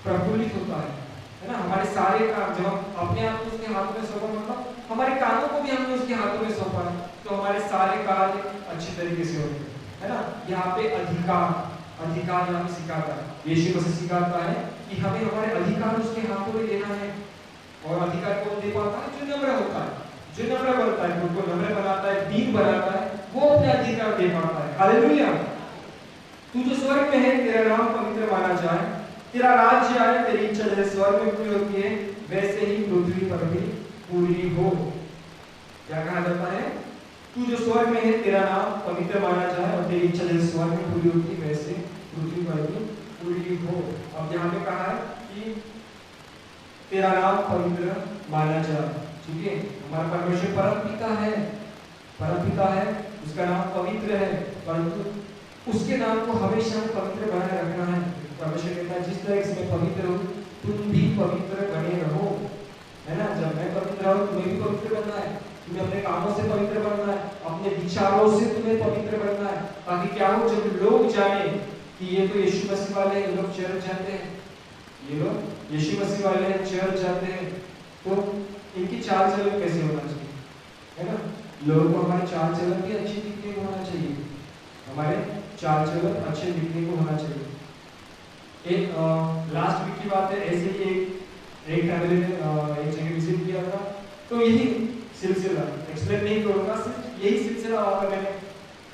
A: प्रफुल्लित होता है ना। हमारे सारे काम जब हम अपने आप को उसके हाथों में सौंपा, मतलब हमारे कामों को भी हमने उसके हाथों में सौंपा, तो हमारे सारे कार्य अच्छी तरीके से होते हैं, है ना। यहाँ पे अधिकार यहाँ पे सिखाता है, यीशु मसीह सिखाता है कि हमें हमारे अधिकार उसके हाथों में देना है। और अधिकार कौन दे पाता है? जो नम्र होता है, जो नम्र बनता है, खुद को नम्र बनाता है, दीन बनाता है, वो अपने अधिकार दे पाता है। हालेलुया। तू जो स्वर्ग में है, तेरा नाम पवित्र माना जाए, तेरा राज्य आए, तेरी इच्छा जैसे स्वर्ग में पूरी होती है वैसे ही पृथ्वी पर भी पूरी हो। क्या कहा जाता है? तू जो स्वर्ग में है, तेरा नाम पवित्र माना जाए और तेरी इच्छा जैसे स्वर्ग में पूरी होती है वैसे पृथ्वी पर भी पूरी हो। अब यहाँ पे कहा है कि तेरा नाम पवित्र माना जाए, ठीक है। हमारा परमेश्वर परम पिता है, परम पिता है, उसका नाम पवित्र है, परंतु उसके नाम को हमेशा पवित्र बनाए रखना है। परमेश्वर कहता है जिस तरह से मैं पवित्र हूँ तुम भी पवित्र बने रहो, है ना। जब मैं पवित्र हूँ तुम्हें भी पवित्र बनना है, तुम्हें अपने कामों से पवित्र बनना है, अपने विचारों से तुम्हें पवित्र बनना है, ताकि क्या हो, जब लोग जाने कि ये तो यीशु मसीह वाले हैं, ये लोग चर्च जाते हैं, ये लोग यीशु मसीह वाले हैं, चर्च जाते हैं, तो इनकी चाल चलन कैसे होना चाहिए, है ना। लोगों को हमारे चाल चलन भी अच्छी दिखने को होना चाहिए, हमारे चाल चलन अच्छे दिखने को होना चाहिए। एक लास्ट वीक की बात है, ऐसे ही एक फैमिली ने एक जगह विजिट किया था, तो यही सिलसिला एक्सप्लेन नहीं करूंगा, सिर्फ यही सिलसिला वहां पर मैंने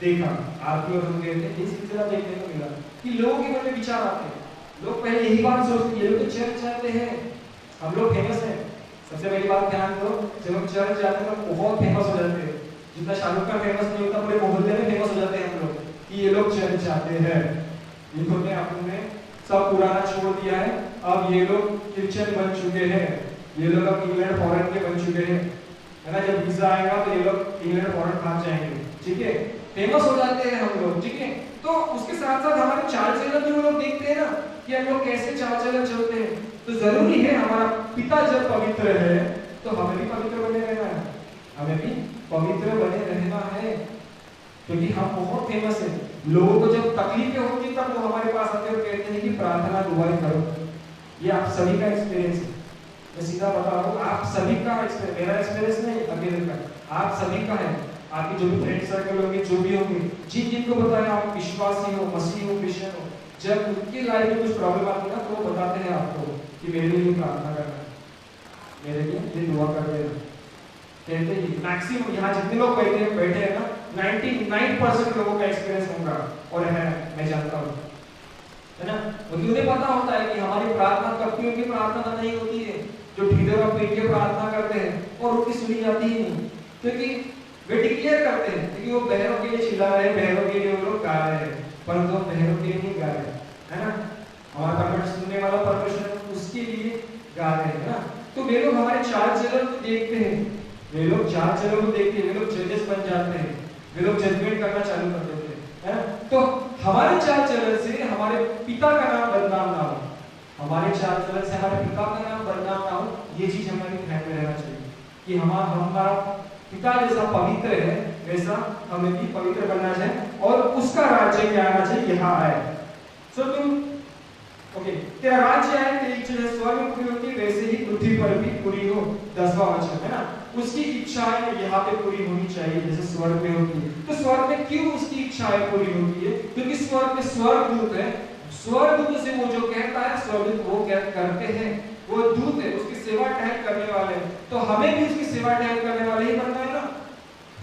A: देखा, आरती और हम गए थे, यही सिलसिला देखने को मिला कि लोगों के मन में विचार आते हैं। लोग पहले यही बात सोचते हैं ये लोग तो चर्च जाते हैं, हम लोग फेमस हैं। सबसे पहली बात ध्यान दो, जब हम चर्च जाते हैं तो बहुत फेमस हो जाते हैं, जितना शाहरुख खान फेमस नहीं होता पूरे मोहल्ले में फेमस हो जाते हैं हम लोग कि ये लोग चर्च जाते हैं। इन्होंने अपने सब पुराना छोड़ दिया है, अब ये लोग क्रिश्चियन बन चुके हैं, ये लोग अब इंग्लैंड फॉरेन के बन चुके हैं, है ना। जब वीजा आएगा तो ये लोग इंग्लैंड फॉरेन भाग जाएंगे, ठीक है, फेमस हो जाते हैं हम लोग, ठीक है। तो उसके साथ साथ हमारे चाल चलन भी वो लोग देखते हैं ना कि हम लोग कैसे चाल चलन चलते हैं। तो जरूरी है हमारा पिता जब पवित्र है तो हमें भी पवित्र बने रहना है, हमें भी पवित्र बने रहना है, क्योंकि हम बहुत फेमस हैं। लोगों को जब तकलीफें होती तब वो हमारे पास आते और कहते हैं कि प्रार्थना दुआएं करो। ये आप सभी का एक्सपीरियंस है, मैं सीधा बता रहा हूँ, आप सभी का एक्सपीरियंस, मेरा एक्सपीरियंस नहीं अकेले का, आप सभी का है। आपकी जो भी फ्रेंड सर्कल होंगे, जो भी होंगे, जिनको बताया आप विश्वासी हो, मसीह हो, क्रिश्चियन हो, जब उनकी लाइफ में कुछ प्रॉब्लम आती है ना तो वो बताते हैं आपको कि मेरे लिए प्रार्थना करना, मेरे लिए ये दुआ कर देना, कहते हैं। मैक्सिमम यहाँ जितने लोग बैठे हैं ना 99% लोगों का एक्सपीरियंस होगा और है, मैं जानता हूँ, है ना। उन्हें पता होता है कि हमारी प्रार्थना कभी उनकी प्रार्थना नहीं होती है जो ढीले और पीट के प्रार्थना करते हैं और उनकी सुनी जाती ही नहीं, क्योंकि वे डिक्लेयर करते हैं क्योंकि वो बहरों के लिए चिल्ला रहे हैं, बहरों के लिए वो लोग गा रहे हैं, परंतु वो बहरों के लिए नहीं गा रहे, है ना। हमारा परमेश्वर सुनने वाला परमेश्वर उसके लिए गा रहे हैं ना। तो वे लोग हमारे चाल चलन को देखते हैं, वे लोग चाल चलन को देखते हैं, वे लोग जजेस बन जाते हैं, वे लोग जजमेंट करना चालू कर देते हैं, है ना। तो हमारे चाल चलन से हमारे पिता का नाम बदनाम ना हो, हमारे चाल चलन से हमारे पिता का नाम बदनाम ना हो, ये चीज हमारे ध्यान में रहना चाहिए कि हमारा पिता जैसा पवित्र है वैसा हमें भी पवित्र बनना चाहिए और उसका राज्य क्या आना चाहिए, यहाँ आए। सो तुम ओके, तेरा राज्य आए, तेरी इच्छा स्वर्ग में पूरी होती वैसे ही पृथ्वी पर भी पूरी हो, 10वां वचन है ना। उसकी इच्छाएं यहाँ पे पूरी होनी चाहिए जैसे स्वर्ग में होती है। तो स्वर्ग में क्यों उसकी इच्छाएं पूरी होती है? क्योंकि स्वर्ग में स्वर्गदूत है, स्वर्गदूत से वो जो कहता है स्वर्गदूत वो करते हैं, वो दूत है, उसकी सेवा टहल करने वाले हैं। तो हमें भी उसकी सेवा टहल करने वाले ही बनना है ना,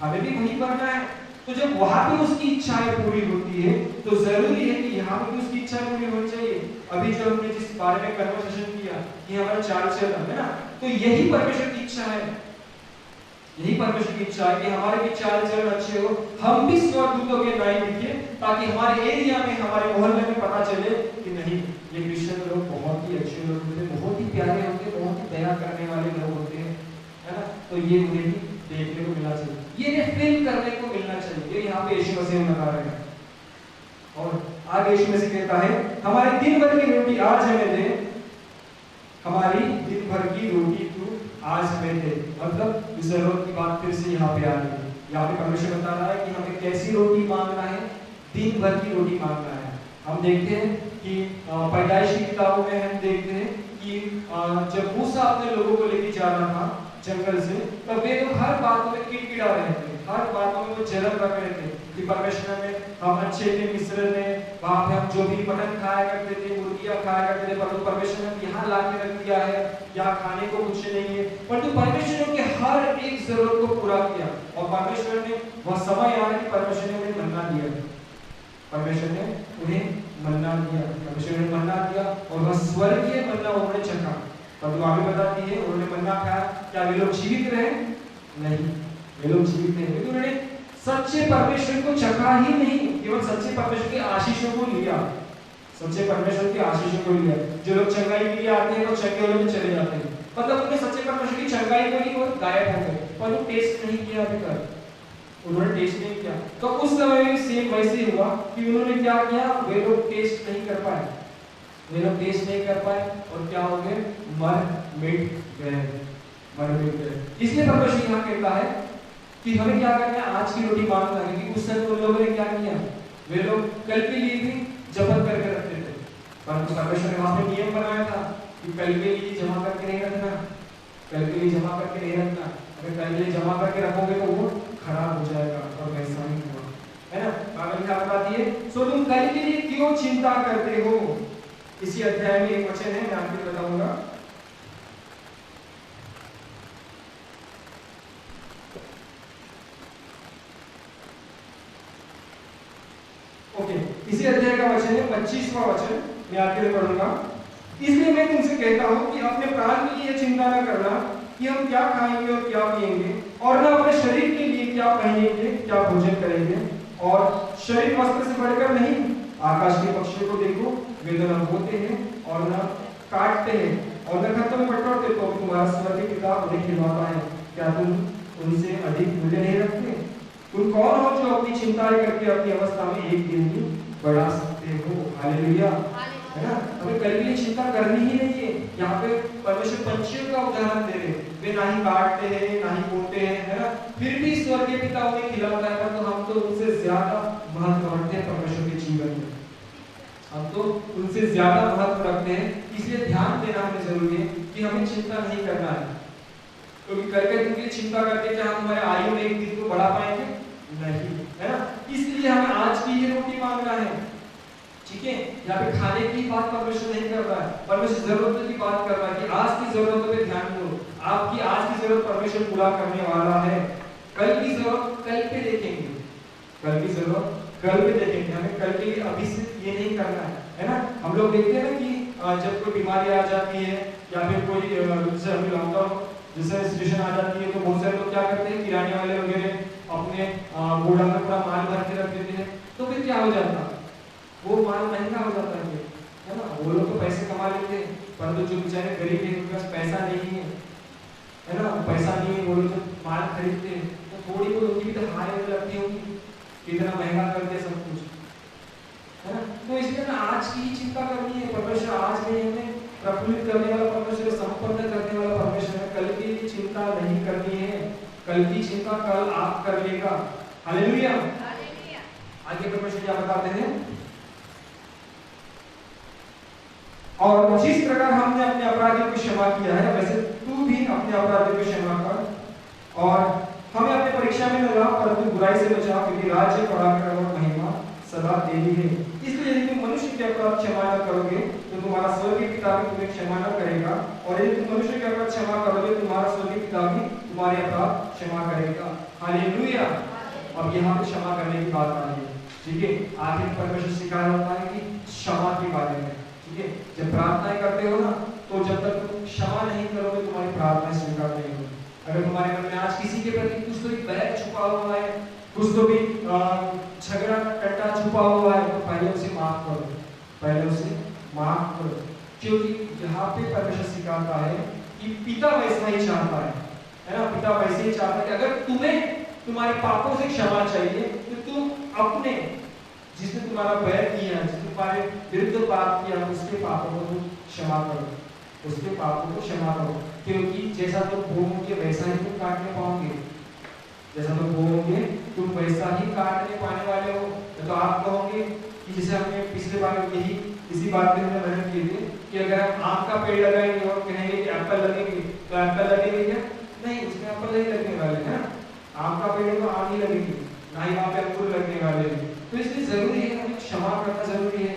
A: हमें भी वही बनना है। तो जब वहां पे उसकी इच्छाएं पूरी होती है तो जरूरी है कि यहाँ पे भी उसकी इच्छाएं पूरी होनी चाहिए। अभी जो हमने जिस बारे में कन्वर्सेशन किया कि हमारा चाल चलन है ना, तो यही परमेश्वर की इच्छा है, यही परमेश्वर की इच्छा है कि हमारे भी चाल चलन अच्छे हो, हम भी स्वर्गदूतों के नाई दिखे, ताकि हमारे एरिया में, हमारे मोहल्ले में पता चले कि नहीं ये क्रिश्चियन लोग बहुत ही अच्छे लोग होते हैं, बहुत ही प्यारे होते हैं, बहुत ही दया करने वाले लोग होते हैं, है ना। तो ये उन्हें भी देखने को मिलना चाहिए, ये फील करने को मिलना चाहिए। ये यहाँ पे यीशु मसीह बता रहे हैं और आगे यीशु मसीह कहता है हमारी दिन भर की रोटी आज हमें दे, हमारी दिन भर की रोटी तू आज हमें दे। मतलब जरूरत की बात फिर से यहाँ पे आ रही है। यहाँ पे परमेश्वर बता रहा है कि हमें कैसी रोटी मांगना है, दिन भर की रोटी मांगना है। हम देखते हैं कि पैदाइश की किताबों में हम देखते हैं कि जब मूसा अपने लोगों को लेके जा रहा था जंगल से, तब वे लोग हर बात में किटकिटा रहे थे, हर बातों में वो जलन कर रहे थे कि परमेश्वर में हम अच्छे थे, मिस्र में वहां पे हम जो भी मटन खाया करते थे, मुर्गियां खाया करते थे, परंतु परमेश्वर ने यहाँ ला के रख दिया है, यहाँ खाने को कुछ नहीं है। परंतु परमेश्वर ने हर एक जरूरत को पूरा किया और परमेश्वर ने वह समय आया कि परमेश्वर ने उन्हें मन्ना दिया, परमेश्वर ने उन्हें मन्ना दिया, परमेश्वर ने मन्ना दिया और वह स्वर्गीय मन्ना उन्होंने चखा। परंतु आगे बताती है उन्होंने मन्ना खाया, क्या वे लोग जीवित रहे? नहीं, वे लोग जीवित नहीं, क्योंकि उन्होंने सच्चे परमेश्वर को चखा ही नहीं, केवल सच्चे परमेश्वर के आशीषों को लिया, सच्चे परमेश्वर के आशीषों को लिया। जो लोग चंगाई के लिए आते हैं वो चंगे होने में चले जाते हैं, मतलब उन्होंने सच्चे परमेश्वर की चंगाई को ही वो गायब हो गए, पर वो टेस्ट नहीं किया अभी तक,
B: उन्होंने टेस्ट नहीं किया। तो उस समय भी सेम वैसे ही हुआ कि उन्होंने क्या किया, वे लोग टेस्ट नहीं कर पाए, वे लोग टेस्ट नहीं कर पाए और क्या हो गए, मर मिट गए, मर मिट गए। इसलिए परमेश्वर यहाँ कहता है कि हमें क्या करना है, आज की रोटी मांगना है। क्योंकि उस समय उन लोगों ने क्या किया, वे लोग कल के लिए भी जबत करके रखते थे, परंतु परमेश्वर ने वहां पे नियम बनाया था कि कल के लिए जमा करके नहीं रखना, कल के लिए जमा करके नहीं रखना। अगर कल के लिए जमा करके रखोगे तो वो खराब हो जाएगा, और वैसा ही हुआ, है ना। बाइबल क्या बताती है, सो तुम कल के लिए क्यों चिंता करते हो। इसी अध्याय में एक वचन है, मैं आपको बताऊंगा। ओके, इसी अध्याय का वचन है 25वां वचन, मैं आपके लिए पढ़ूंगा। इसलिए मैं तुमसे कहता हूं कि अपने प्राण के लिए चिंता न करना कि हम क्या खाएंगे और क्या पिएंगे, और न अपने शरीर के लिए क्या पहनेंगे, क्या भोजन करेंगे। और शरीर वस्त्र से बढ़कर नहीं, आकाश के पक्षियों को देखो, वे न बोते हैं और न काटते हैं और न खत्म में बटोरते, तो तुम्हारा स्वर्गीय पिता उन्हें खिलवाता है। क्या तुम उनसे अधिक मूल्य नहीं रखते? तुम कौन हो जो अपनी चिंताएं करके अपनी अवस्था में एक दिन ही बढ़ा सकते हो। हालेलुया, है ना। हमें कल के लिए चिंता करनी ही नहीं है। यहाँ पे परमेश्वर पंछियों का उदाहरण दे रहे, वे ना ही काटते हैं ना ही बोते हैं, है ना, फिर भी स्वर्गीय पिता उन्हें खिलाता है। तो हम तो उनसे ज्यादा महत्व रखते हैं परमेश्वर के जीवन में, हम तो उनसे ज्यादा महत्व रखते हैं। इसलिए ध्यान देना हमें जरूरी है कि हमें चिंता नहीं करना है, क्योंकि कल के दिन की चिंता करके क्या हम हमारे आयु में एक दिन को बढ़ा पाएंगे? नहीं, है ना। इसलिए हमें आज की ही रोटी मांगना है, ठीक है। यहाँ पे खाने की बात परमेश्वर नहीं कर रहा है, परमेश्वर जरूरतों की बात कर रहा है कि आज की जरूरतों पे ध्यान दो। आपकी आज की जरूरत परमेश्वर पूरा करने वाला है। कल की जरूरत कल पे देखेंगे, कल की जरूरत कल पे देखेंगे। हमें कल के लिए अभी से ये नहीं करना है ना। हम लोग देखते हैं ना कि जब कोई बीमारी आ जाती है या फिर कोई जैसे अभी लॉकडाउन जैसे सिचुएशन आ जाती है, तो बहुत सारे लोग क्या करते हैं, किराने वाले वगैरह अपने गोदाम में पूरा माल भर के रख देते हैं। तो फिर क्या हो जाता है, वो माल महंगा हो जाता है ना। वो लोग तो पैसे कमा लेते हैं, परंतु जो बेचारे गरीब हैं उनके पास पैसा नहीं है ना, पैसा नहीं है, वो लोग जब माल खरीदते हैं तो थोड़ी बहुत उनकी भी तो हार लगती होगी, कितना महंगा कर दिया सब कुछ, है ना। तो इसलिए ना आज की ही चिंता करनी है। परमेश्वर आज में हमें प्रफुल्लित करने वाला परमेश्वर, संपन्न करने वाला परमेश्वर है। कल की चिंता नहीं करनी है, कल की चिंता कल आप कर लेगा। हालेलुया। आगे परमेश्वर क्या बताते हैं, और जिस प्रकार हमने अपने अपराधियों को क्षमा किया है, वैसे तू भी अपने अपराधियों को क्षमा कर। और हमें अपने परीक्षा में न ला, परंतु बुराई से बचा, क्योंकि राज्य, पराक्रम और महिमा सदा तेरी है। इसलिए यदि तुम मनुष्य के अपराध क्षमा न करोगे तो तुम्हारा स्वर्गीय पिता भी तुम्हें क्षमा न करेगा, और यदि तुम मनुष्य के अपराध क्षमा करोगे तुम्हारा स्वर्गीय पिता भी तुम्हारे अपराध क्षमा करेगा। हालेलुया। अब यहाँ पे क्षमा करने की बात आ रही है, ठीक है। आगे परमेश्वर सिखा रहा है कि क्षमा के बारे में, ठीक है। जब प्रार्थनाएं करते हो ना, तो जब तक तुम क्षमा नहीं करोगे तुम्हारी प्रार्थना स्वीकार नहीं होगी। अगर तुम्हारे मन में आज किसी के प्रति कुछ तो एक बैर छुपा हुआ है, कुछ तो भी झगड़ा कट्टा छुपा हुआ है, तो पहले उसे माफ करो, पहले उसे माफ करो। क्योंकि यहाँ पे परमेश्वर सिखाता है कि पिता वैसा ही चाहता है ना। पिता वैसे ही चाहता है कि अगर तुम्हें तुम्हारे पापों से क्षमा चाहिए तो तुम अपने जिसने तुम्हारा बैर किया, जिसने तुम्हारे विरुद्ध पाप किया, उसके पापों को तुम क्षमा करो, उसके पापों को क्षमा करो। क्योंकि जैसा तुम बोओगे वैसा ही तुम काटने पाओगे, जैसा तुम बोओगे तुम वैसा ही काटने पाने वाले हो। तो आप कहोगे कि जैसे हमने पिछले बार यही इसी बात में हमने वर्णन किए थे कि अगर हम आम का पेड़ लगाएंगे और कहेंगे कि एप्पल लगेंगे, तो एप्पल लगेंगे क्या? नहीं, उसमें एप्पल नहीं लगने वाले हैं। आम का पेड़ तो आम ही लगेंगे, ना ही वहाँ पे अंगूर लगने वाले हैं। तो इसलिए जरूरी है, हमें क्षमा करना जरूरी है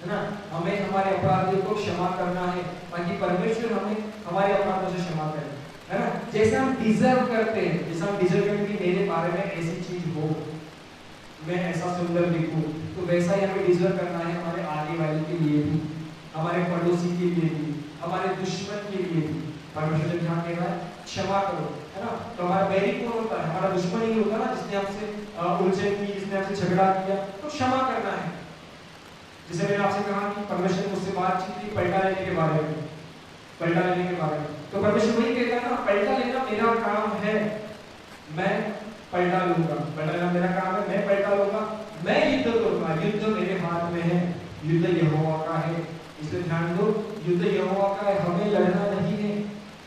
B: ना। हमें हमारे अपराधियों को क्षमा करना है ताकि परमेश्वर हमें हमारे अपराधों से क्षमा करे, है ना। जैसे हम डिजर्व करते हैं, जैसे हम डिजर्व करते हैं कि मेरे बारे में ऐसी चीज हो, मैं ऐसा सुंदर दिखूं, तो वैसा ही हमें डिजर्व करना है हमारे आगे वाले के लिए भी, हमारे पड़ोसी के लिए भी, हमारे दुश्मन के लिए भी। परमेश्वर ध्यान दे रहा है क्षमा करो, है ना। तो हमारा बैरी कौन होता है? हमारा दुश्मन ही होता है ना, जिसने हमसे उलझन की, जिसने हमसे झगड़ा किया, तो क्षमा करना है। जैसे मैंने आपसे कहा कि परमेश्वर मुझसे बातचीत की पलटा लेने के बारे में, पलटा लेने के बारे में, तो परमेश्वर वही कहता है ना, पलटा लेना मेरा काम है, मैं पलटा लूंगा, पलटा मेरा काम है, मैं पलटा लूंगा, मैं युद्ध करूंगा, युद्ध मेरे हाथ में है, युद्ध यहोवा का है। इसलिए ध्यान दो, युद्ध यहोवा का है, हमें लड़ना नहीं है,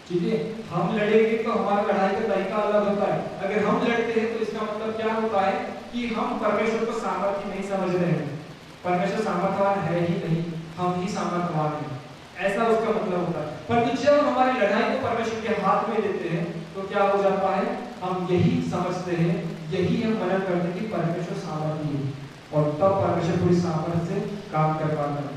B: ठीक है। हम लड़ेंगे तो हमारा लड़ाई का तरीका अलग होता है। अगर हम लड़ते हैं तो इसका मतलब क्या होता है कि हम परमेश्वर को सामर्थ्य नहीं समझ रहे हैं। परमेश्वर सामर्थ्यवान है ही नहीं, हम ही सामर्थ्यवान हैं, ऐसा उसका मतलब होता है। पर जब हमारी लड़ाई को परमेश्वर के हाथ में देते हैं तो क्या हो जाता है, हम यही समझते हैं, यही हम मनन करते हैं कि परमेश्वर सामर्थ्य है, और तब परमेश्वर पूरी सामर्थ्य से काम कर पाता है,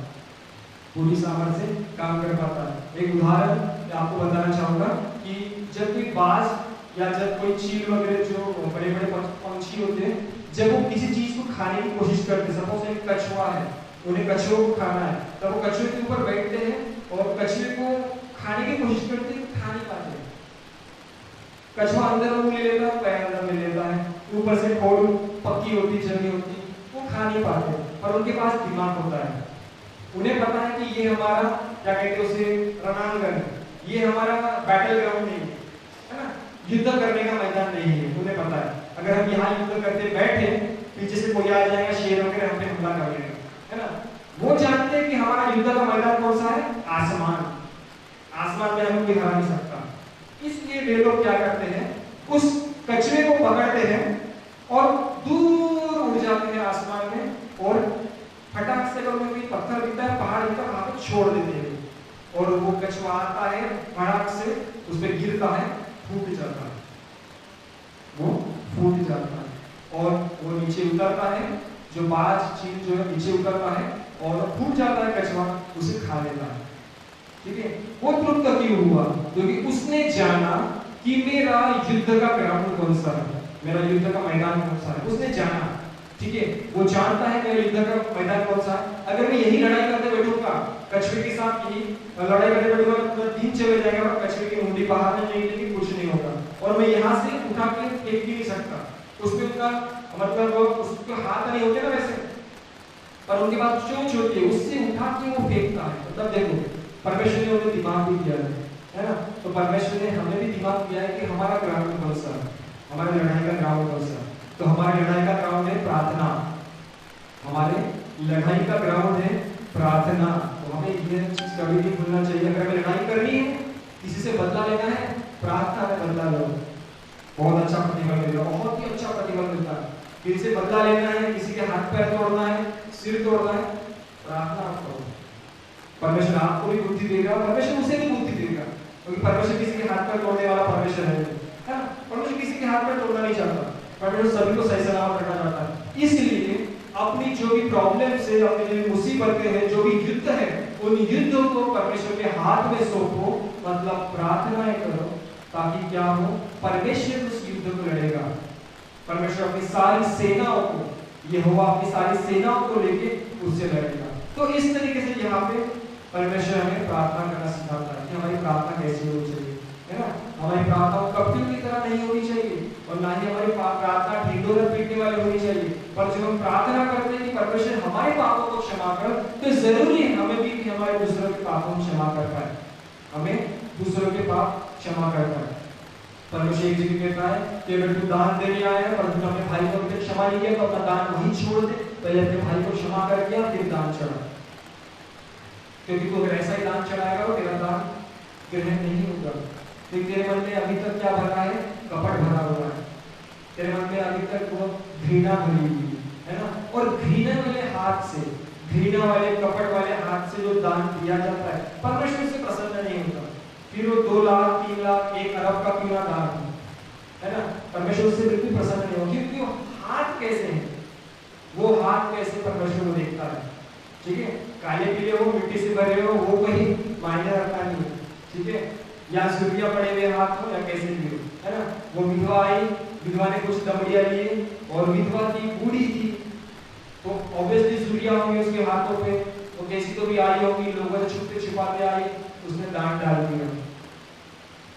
B: पूरी सामर्थ्य से काम कर पाता है। एक उदाहरण मैं आपको बताना चाहूंगा कि जब कोई बाज या जब कोई चील वगैरह जो बड़े बड़े पंछी होते हैं, जब वो किसी चीज को खाने की कोशिश करते हैं, सपोज एक कछुआ है, उन्हें कछुए को खाना है, तब वो कछुए के ऊपर बैठते हैं और कछुए को खाने की कोशिश करते हैं, खा नहीं पाते। कछुआ अंदर मुंह ले लेता है, पैर अंदर ले लेता है, ऊपर से खोल पक्की होती जमी होती, वो खा नहीं पाते। पर उनके पास दिमाग होता है, उन्हें पता है कि ये हमारा क्या कहते हैं उसे रणांगन, ये हमारा बैटल ग्राउंड नहीं है ना, युद्ध करने का मैदान नहीं है। उन्हें पता है अगर हम यहाँ युद्ध करते बैठे, पीछे से कोई आ जाएगा, शेर वगैरह हम पे हमला कर लेगा, है ना। वो जानते हैं कि हमारा युद्ध का मैदान कौन सा है, आसमान, आसमान में हमें कोई हरा नहीं सकता। इसलिए वे लोग क्या करते हैं, उस कछुए को पकड़ते हैं और दूर उड़ जाते हैं आसमान में, और फटाक से अगर कोई पत्थर दिखता है, पहाड़ दिखता है, वहां पे छोड़ देते हैं, और वो कछुआ आता है, फटाक से उस पे गिरता है, फूट जाता है, वो फूट जाता है, और वो नीचे उतरता है, जो बाज चील जो है नीचे उतरता है और फूट जाता है, कछुआ उसे खा लेता है, ठीक है। वो तृप्त क्यों हुआ, क्योंकि उसने जाना कि मेरा युद्ध का ग्राउंड कौन सा है, मेरा युद्ध का मैदान कौन सा है, उसने जाना, ठीक है। वो जानता है मेरा युद्ध का मैदान कौन सा है। अगर मैं यही लड़ाई करते बैठूंगा कछुए के साथ, यही लड़ाई करते बैठूंगा तो दिन चले जाएगा और कछुए की मुंडी बाहर नहीं निकलेगी, कुछ नहीं होगा, और मैं यहाँ से उठा के फेंक भी नहीं सकता, उसमें उनका मतलब उसके हाथ नहीं होते ना वैसे, पर उनके पास चोंच होती है, उससे उठा के वो फेंकता है। मतलब देखो परमेश्वर ने उन्हें दिमाग भी दिया है ना, तो परमेश्वर ने हमें भी दिमाग दिया है कि हमारा ग्राउंड कौन सा है, हमारे लड़ाई का ग्राउंड कौन सा है। तो हमारी लड़ाई का ग्राउंड है प्रार्थना, हमारे लड़ाई का ग्राउंड है प्रार्थना। तो हमें ये चीज कभी नहीं भूलना चाहिए। अगर हमें लड़ाई करनी है, किसी से बदला लेना है, प्रार्थना में बदला लो, बहुत अच्छा प्रतिफल मिलेगा, बहुत ही अच्छा प्रतिफल मिलता है। किसी से बदला लेना है, किसी के हाथ पैर तोड़ना है, सिर तोड़ना है, प्रार्थना करो, परमेश्वर आपको भी बुद्धि देगा, परमेश्वर उसे भी बुद्धि देगा, क्योंकि परमेश्वर किसी के हाथ पैर तोड़ने वाला परमेश्वर है ना। परमेश्वर किसी के हाथ पैर तोड़ना नहीं चाहता, परमेश्वर सभी को सही सलामत रखना चाहता है। इसलिए अपनी जो भी प्रॉब्लम्स है, अपनी जो भी मुसीबतें हैं, जो भी युद्ध है, उन युद्धों को परमेश्वर के हाथ में सौंपो, मतलब प्रार्थनाएं करो, ताकि क्या हो, परमेश्वर उस युद्ध को लड़ेगा। परमेश्वर अपनी सारी सेनाओं को, यहोवा अपनी सारी सेनाओं को लेके उससे लड़ेगा। तो इस तरीके से यहाँ पे परमेश्वर हमें प्रार्थना करना सिखाता है कि हमारी प्रार्थना कैसी होनी चाहिए, है ना। हमारी प्रार्थना कपटियों की तरह नहीं होनी चाहिए, और ना ही हमारी प्रार्थना ढिंढोरा पीटने वाली होनी चाहिए। पर जब हम प्रार्थना करते हैं कि परमेश्वर हमारे पापों को क्षमा कर, तो जरूरी है हमें भी कि हमारे दूसरों के पापों को क्षमा कर पाए, हमें दूसरों के पाप क्षमा कर पाए। परमेश्वर एक जगह कहता है कि अगर तू दान देने आया है पर तूने अपने भाई को अभी तक क्षमा नहीं किया, तो अपना दान वहीं छोड़ दे, पहले अपने भाई को क्षमा कर दिया, फिर दान चढ़ा, क्योंकि तू अगर ऐसा ही दान चढ़ाएगा तो तेरा दान ग्रहण नहीं होगा। तो तेरे मन में अभी तक क्या भरा है, कपट भरा हुआ है, तेरे मन में अभी तक वो घृणा भरी हुई है ना। और घृणा वाले हाथ से, घृणा वाले कपट वाले हाथ से जो दान दिया जाता है, परमेश्वर से प्रसन्न नहीं होता। फिर वो 2 लाख 3 लाख 1 अरब का क्यों ना दान है ना, परमेश्वर से बिल्कुल प्रसन्न नहीं होगा, क्योंकि वो हाथ कैसे है, वो हाथ कैसे परमेश्वर को देखता है, ठीक है। काले पीले हो, मिट्टी से भरे हो, वो कहीं मायने रखता नहीं, ठीक है। या सूर्या पड़े हुए हाथ हो या कैसे भी हो, है ना। वो विधवा आई, विधवा ने कुछ दमड़िया लिए, और विधवा थी, बूढ़ी थी, तो ऑब्वियसली सूर्या होंगे उसके हाथों पे, वो कैसी तो भी आई होगी, लोगों से छुपते छुपाते आई, उसने दान डाल दिया।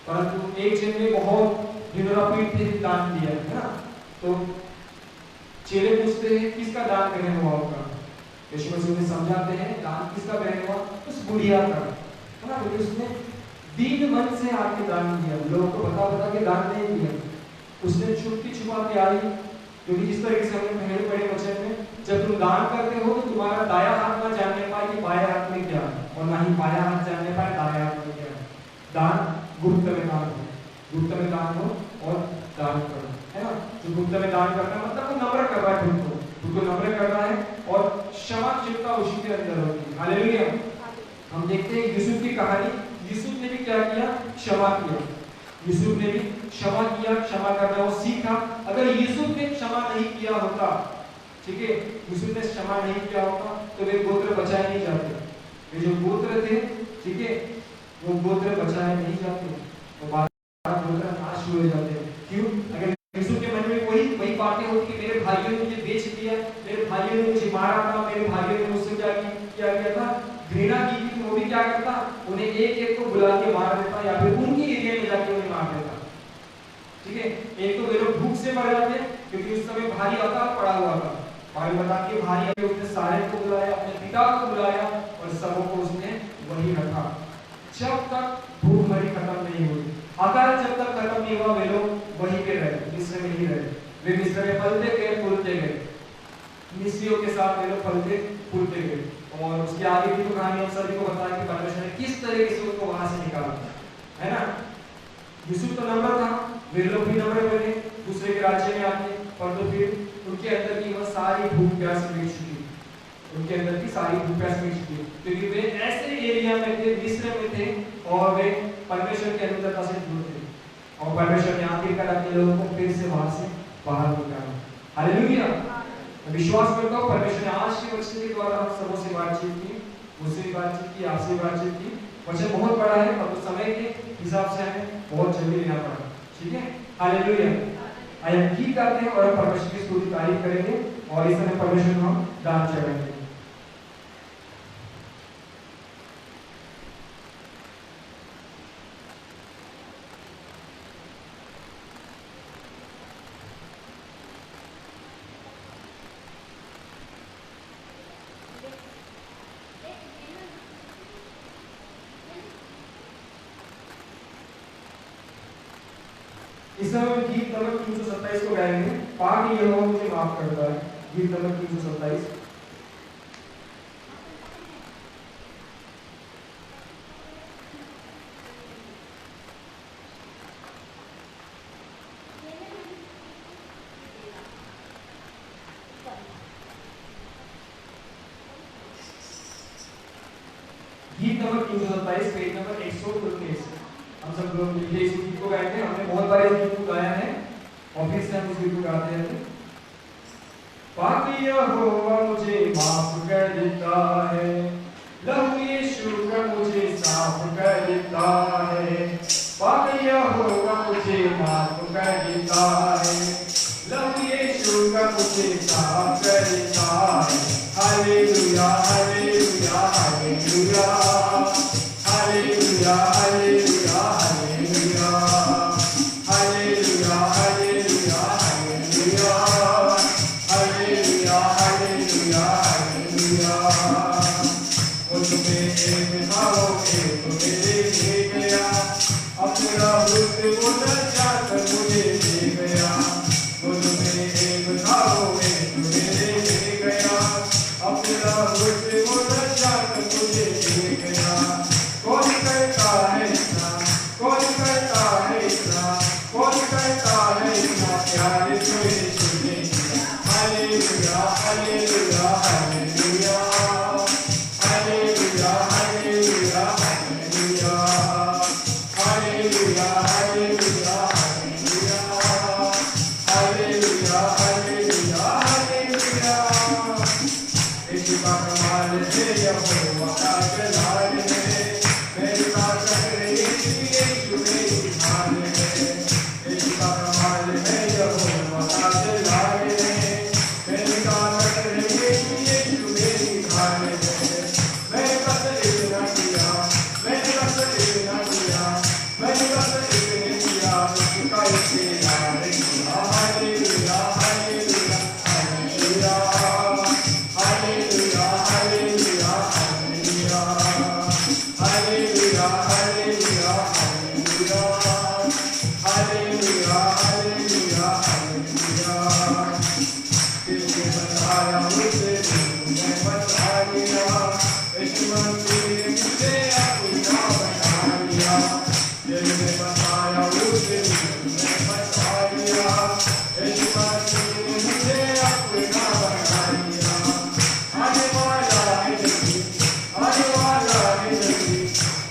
B: परंतु एक जन ने बहुत ढिंढोरा पीट के दान दिया, है ना। तो चेले पूछते हैं किसका दान ग्रहण हुआ होगा, यीशु मसीह ने समझाते हैं दान किसका ग्रहण हुआ, उस बुढ़िया का, है ना, क्योंकि उसने दीन मन से आके दान दिया, लोगों को बता के दान नहीं दिया, उसने छुपती छुपाती आई, क्योंकि जिस तरीके से हमने पहले पढ़े वचन में, जब तुम दान करते हो तो तुम्हारा दाया हाथ ना जानने पाए कि बाएं हाथ में क्या है, और ना ही बाया हाथ जानने पाए दाया हाथ में क्या है। दान गुप्त में दान हो, गुप्त में दान हो और दान करो, है ना। जो गुप्त में दान करना है मतलब वो नम्र कर रहा है, खुद को नम्र कर रहा है, और क्षमाशीलता उसी के अंदर होती है। हालेलुया। हम देखते हैं यूसुफ की कहानी, यूसुफ ने भी क्या किया, क्षमा किया। यूसुफ ने भी क्षमा किया, क्षमा करना वो सीखा। अगर यूसुफ ने क्षमा नहीं किया होता, ठीक है, यूसुफ ने क्षमा नहीं किया होता तो वे गोत्र बचाए नहीं जाते। वे जो गोत्र थे, ठीक है, वो गोत्र बचाए नहीं जाते, तो गोत्र नाश हुए जाते। क्यों? अगर यूसुफ के मन में वही बातें होती कि मेरे भाइयों ने मुझे बेच दिया, मेरे भाइयों ने मुझे मारा था, मेरे भाइयों ने मुझसे क्या किया था, घृणा की थी, तो वो भी क्या करता, उन्हें एक एक को बुला के मार देता, या फिर उनकी एरिया में जाके उन्हें मार देता। ठीक है, एक तो वे लोग भूख से मर जाते क्योंकि उस समय भारी अकाल पड़ा हुआ था। बाइबल बताती है भारी उसने सारे को बुलाया, अपने पिता को बुलाया और सबों को उसने वही रखा जब तक भूखमरी खत्म नहीं हुई। अकाल जब तक खत्म नहीं हुआ वे लोग वहीं पे रहे, मिस्र में ही रहे। वे मिस्र में पलते गए फूलते गए, मिस्रियों के साथ वे लोग पलते फूलते गए। और उसके आगे की तो कहानी हम सभी को बताया कि परमेश्वर ने किस तरीके से उनको वहां से निकाला, है ना। यूसुफ तो नम्र था, वे लोग भी नम्र बने दूसरे के राज्य में आके, पर तो फिर उनके अंदर की वह सारी भूख प्यास मिट चुकी, उनके अंदर की सारी भूख प्यास मिट चुकी, क्योंकि वे ऐसे एरिया में थे, मिस्र में थे, और वे परमेश्वर के अनुग्रह से दूर थे, और परमेश्वर ने आखिरकार अपने लोगों को फिर से वहां से बाहर निकाला। हालेलुया। मैं विश्वास करता हूँ परमेश्वर ने आज के वचन के द्वारा हम सबों से बातचीत की, मुझसे भी बातचीत की, आपसे बातचीत की। वचन बहुत बड़ा है और उस समय के हिसाब से हमें बहुत जल्दी लेना पड़ा, ठीक है। हालेलुया। आइए हम गीत गाते हैं और हम परमेश्वर की स्तुति तारीफ करेंगे, और इस समय परमेश्वर को हम दान चढ़ाएंगे। इस समय गीत नंबर 327 को गाएंगे, पाक यहोवा मुझे माफ करता है। गीत नंबर 327। गीत नंबर 327 पेज नंबर 119। हम सब लोग मिलकर इस गीत को गाएंगे। हमने बहुत बार इस गीत को गाया है और फिर से हम इस गीत को गाते हैं। पाक यहोवा मुझे माफ कर देता है, लहू यीशु का मुझे साफ कर देता है। पाक यहोवा मुझे माफ कर देता है, लहू यीशु का मुझे साफ कर देता है। Hallelujah hallelujah hallelujah hallelujah hallelujah hallelujah hallelujah hallelujah hallelujah hallelujah hallelujah. वो तुम्हें एक भाव एक मेरे ले गया, अपना रुत वो नजात मुझे दे गया। वो तुम्हें एक भाव एक मेरे ले गया, अपना रुत वो नजात मुझे दे गया। कौन करता है इतना, कौन करता है इतना, कौन करता है इतना प्यार जो यीशु ने किया। Hallelujah hallelujah hallelujah hallelujah hallelujah hallelujah hallelujah hallelujah hallelujah hallelujah hallelujah. Yeshu का कमाल है यहोवा का जलाल है, मेरी ताकत यीशु यीशु मेरी ढाल है। यीशु का कमाल है यहोवा का जलाल है, मेरी ताकत यीशु यीशु मेरी ढाल है। मैंने कत्ल इतना किया, मैंने कत्ल इतना किया, मैंने कत्ल इतने किया, उसका इसके नाम किया। Hallelujah hallelujah hallelujah hallelujah hallelujah hallelujah hallelujah hallelujah hallelujah.
A: ने बसाया उस दिन ने बसा लिया, यीशु मसीह ने मुझे अपना बना लिया। आने वाला है जल्दी, आने वाला है जल्दी,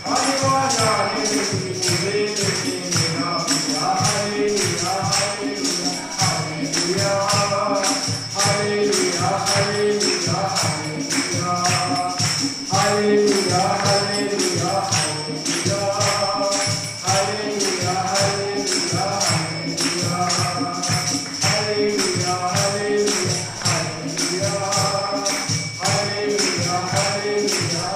A: आने वाला है जल्दी, मुझे लेके मेरा पिया। Hallelujah hallelujah hallelujah hallelujah hallelujah hallelujah hallelujah hallelujah hallelujah hallelujah hallelujah hallelujah hallelujah hallelujah.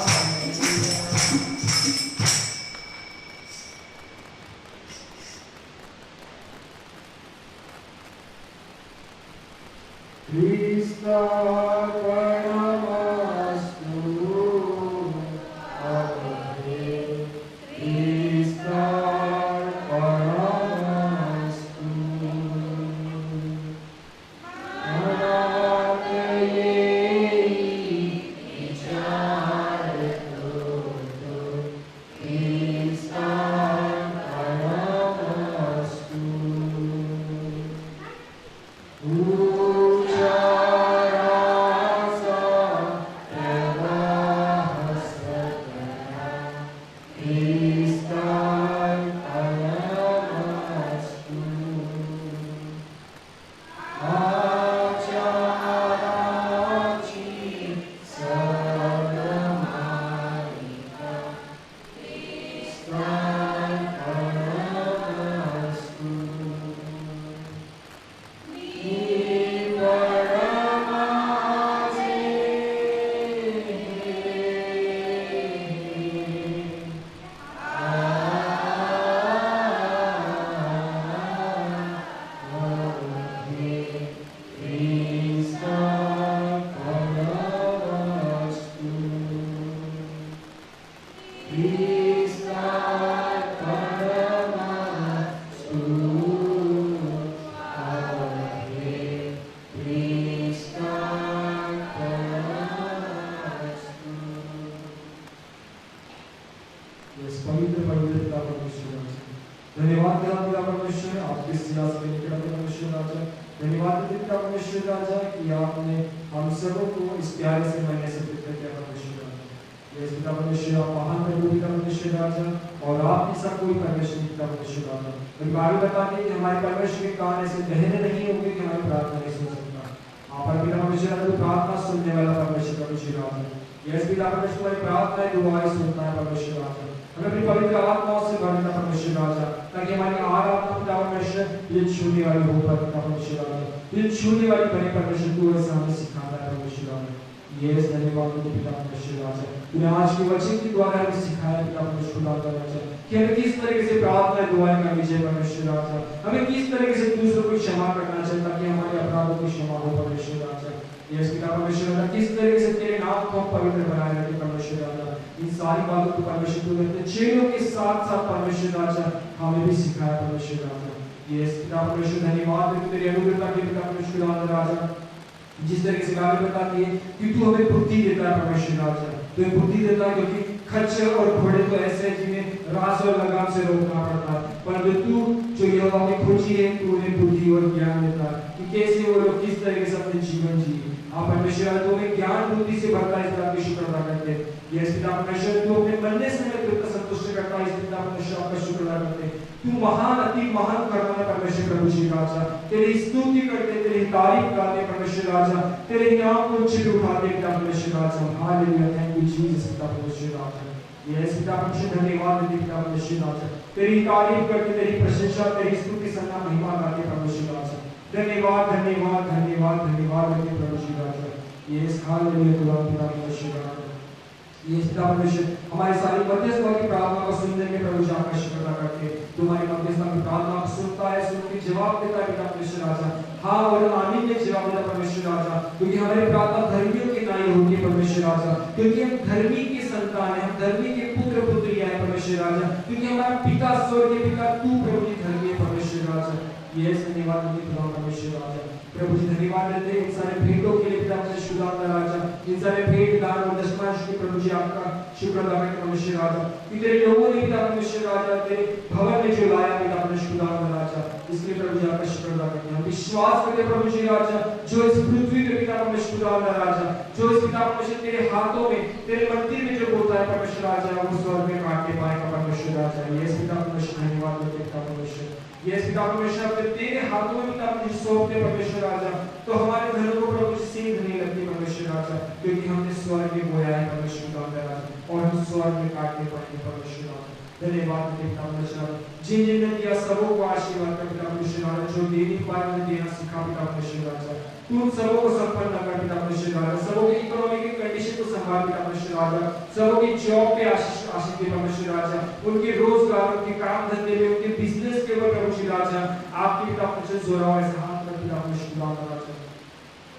B: धन्यवाद पिता परमेश्वर, आपके सियासत में परमेश्वर राजा। धन्यवाद पिता परमेश्वर राजा कि आपने हम सबों को इस प्यारे से महीने से फिक्र किया परमेश्वर राजा। ये पिता परमेश्वर आप महान प्रभु पिता परमेश्वर राजा, और आप ऐसा कोई परमेश्वर पिता परमेश्वर राजा। बाइबल बताती है कि हमारे परमेश्वर के कान ऐसे गहरे नहीं होंगे कि हमारी प्रार्थना नहीं सुन सकता। आप पिता परमेश्वर राजा प्रार्थना सुनने वाला परमेश्वर परमेश्वर राजा। यस पिता परमेश्वर हमारी प्रार्थना दुआएं सुनता है परमेश्वर राजा। हमें अपनी पवित्र आत्माओं से भरना परमेश्वर राजा, ताकि हमारी आराधना पिता परमेश्वर दिल छूने वाली हो पिता परमेश्वर राजा। दिल छूने वाली बने परमेश्वर तू ऐसा हमें सिखाता है परमेश्वर राजा। ये धन्यवाद पिता परमेश्वर राजा, तूने आज के वचन के द्वारा हमें सिखाया पिता परमेश्वर राजा कि हमें किस तरीके से प्रार्थना दुआएं करनी चाहिए परमेश्वर राजा। हमें किस तरीके से दूसरों को क्षमा करना चाहिए ताकि हमारे अपराधों की क्षमा हो परमेश्वर राजा। यस पिता परमेश्वर राजा, किस तरीके से तेरे नाम को पवित्र बनाए रखे परमेश्वर राजा। इन सारी बातों को परमेश्वर तू अपने चेलों के साथ साथ परमेश्वर राजा हमें भी सिखाया परमेश्वर राजा। यस पिता परमेश्वर धन्यवाद है तेरी अनुग्रह के पिता परमेश्वर राजा। जिस तरीके से बाइबल बताती है कि तू हमें बुद्धि देता है परमेश्वर राजा। तू बुद्धि देता है क्योंकि खच्चर और घोड़े तो ऐसे हैं जिन्हें रास और लगाम से रोकना पड़ता है, परंतु तू जो यहोवा की खोजी है तू उन्हें बुद्धि और ज्ञान देता है कि कैसे वो लोग किस तरीके से अपने जीवन जिए। आप परमेश्वर तू हमें ज्ञान बुद्धि से भरता है, इस बात की शुक्र अदा करते हैं। यस पिता परमेश्वर तू अपने बनने से हमें तुझको संतुष्ट करता है, इस पिता परमेश्वर आपका शुक्र अदा करते हैं। तू महान अति महान करना है परमेश्वर प्रभु जी राजा। तेरी स्तुति करते, तेरी तारीफ गाते परमेश्वर राजा, तेरे नाम को ऊंचे उठाते पिता परमेश्वर राजा। हालेलुया, थैंक यू जीसस पिता परमेश्वर राजा। यस पिता परमेश्वर धन्यवाद देते पिता परमेश्वर राजा, तेरी तारीफ करते, तेरी प्रशंसा, तेरी स्तुति सन्ना महिमा गाते परमेश्वर राजा। धन्यवाद धन्यवाद धन्यवाद धन्यवाद देते प्रभु जी राजा। यस हालेलुया पिता परमेश्वर राजा। ये पिता परमेश्वर हमारी सारी मध्यस्थता की प्रार्थना को सुनने के प्रभु जी आपका शुक्र अदा करते हैं। तुम्हारी मध्यस्थता की प्रार्थना को सुनता है, सुन के जवाब देता है पिता परमेश्वर राजा। हाँ और आमीन में जवाब देता परमेश्वर राजा, क्योंकि हमारी प्रार्थना धर्मियों की नाई होगी परमेश्वर राजा, क्योंकि हम धर्मी के संतान हैं, हम धर्मी के पुत्र पुत्रियां हैं परमेश्वर राजा, क्योंकि हमारा पिता स्वर्गीय पिता तू प्रभु जी धर्मी है परमेश्वर राजा। ये धन्यवाद परमेश्वर राजा। प्रभु जी धन्यवाद देते हैं इन सारे भेंटों के लिए पिता अपने शुद्ध राजा, इन सारे भेंट दान और दशमांश के प्रभु जी आपका शुक्र अदा करते हैं मनुष्य राजा, कि तेरे लोगों ने पिता मनुष्य राजा तेरे भवन में जो लाया पिता अपने शुद्ध राजा, इसलिए प्रभु जी आपका शुक्र अदा करते हैं। हम विश्वास करते हैं प्रभु जी राजा, जो इस पृथ्वी पे पिता अपने शुद्ध राजा, जो इस पिता परमेश्वर तेरे हाथों में तेरे मंदिर में जो बोलता है परमेश्वर राजा, वो स्वर्ग में काट के पाएगा परमेश्वर राजा। ये पिता परमेश्वर धन्यवाद देते हैं पिता परमेश्वर, ये पिता परमेश्वर अपने तेरे हाथों में पिता अपने सौंपते परमेश्वर राजा, तो हमारे घरों को प्रभु जी सींध नहीं लगती परमेश्वर राजा, क्योंकि हमने स्वर्ग में बोया है परमेश्वर राजा, और हम स्वर्ग में काटने पाएंगे परमेश्वर राजा। धन्यवाद देते पिता परमेश्वर, जिन जिन ने दिया सबों को आशीर्वाद कर पिता परमेश्वर राजा, जो देने पाए उन्हें देना सिखा पिता परमेश्वर राजा, तुम सबों को संपन्न कर पिता परमेश्वर राजा, सबों की इकोनॉमिक कंडीशन को संभाल पिता परमेश्वर राजा, सबों की जॉब पे आशीष दे परमेश्वर राजा, उनके रोजगार, उनके काम धंधे में, उनके बिजनेस के ऊपर परमेश्वर राजा आपके पिता परमेश्वर जोरावर से हाथ कर पिता परमेश्वर राजा।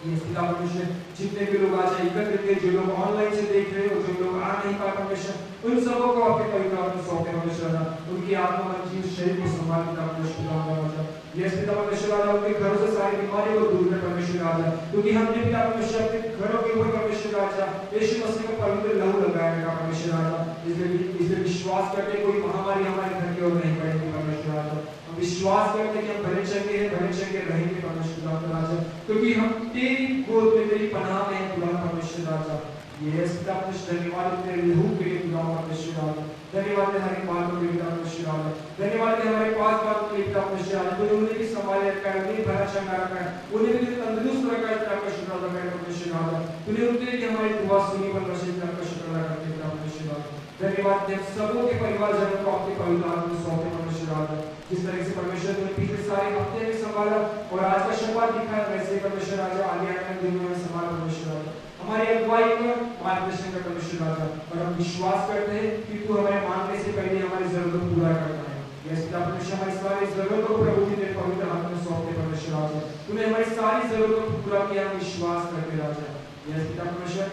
B: ये पिता परमेश्वर जितने भी लोग आज एकत्रित हैं, जो लोग ऑनलाइन से देख रहे हो, जो लोग आ नहीं पाए परमेश्वर, उन सबों को आपके पवित्र आत्मा सौंपे परमेश्वर राजा, उनकी आत्मा मन जीव शरीर को संभाल पिता परमेश्वर राजा। ये पिता परमेश्वर राजा उनके घरों से सारी बीमारियों को दूर कर परमेश्वर राजा, क्योंकि हमने पिता परमेश्वर अपने घरों के ऊपर परमेश्वर राजा यीशु मसीह का पवित्र लहू लगाया है परमेश्वर राजा, इसलिए विश्वास करते कोई महामारी हमारे घर की ओर नहीं बढ़ेगी परमेश्वर राजा। हम विश्वास करते कि हम भले चंगे रहेंगे परमेश्वर राजा, क्योंकि हम तेरी गोद में तेरी पनाह में हैं खुदा परमेश्वर राजा। ये पिता परमेश्वर धन्यवाद तेरे लहू के लिए खुदा परमेश्वर राजा, धन्यवाद है हमारे बालों के लिए पिता परमेश्वर राजा, धन्यवाद है हमारे पास बालों के लिए पिता परमेश्वर राजा, तो उन्हें भी संभाले रखा है, उन्हें भरा चंगा रखा है, उन्हें भी तंदुरुस्त रखा है पिता परमेश्वर राजा परमेश्वर राजा, तूने उनके लिए हमारी दुआ सुनी परमेश्वर का शुक्र अदा करते पिता परमेश्वर राजा। धन्यवाद है सबों के परिवारजनों को आपके पवित्र हाथ में सौंपे परमेश्वर राजा, जिस तरह से परमेश्वर ने पिछले सारे हफ्ते में संभाला और आज का शुरुआत दिखाया, वैसे परमेश्वर राजा आगे आने वाले दिनों में संभाल परमेश्वर राजा, हमारी अगुवाई का मार्गदर्शन कर परमेश्वर राजा, और हम विश्वास करते हैं कि तू हमें मांगने से पहले हमारी जरूरत को पूरा करता है। यस पिता परमेश्वर हमारी सारी जरूरतों को प्रभु जी तेरे पवित्र हाथ में सौंपते परमेश्वर राजा, तूने हमारी सारी जरूरतों को पूरा किया, हम विश्वास करते राजा। यस पिता परमेश्वर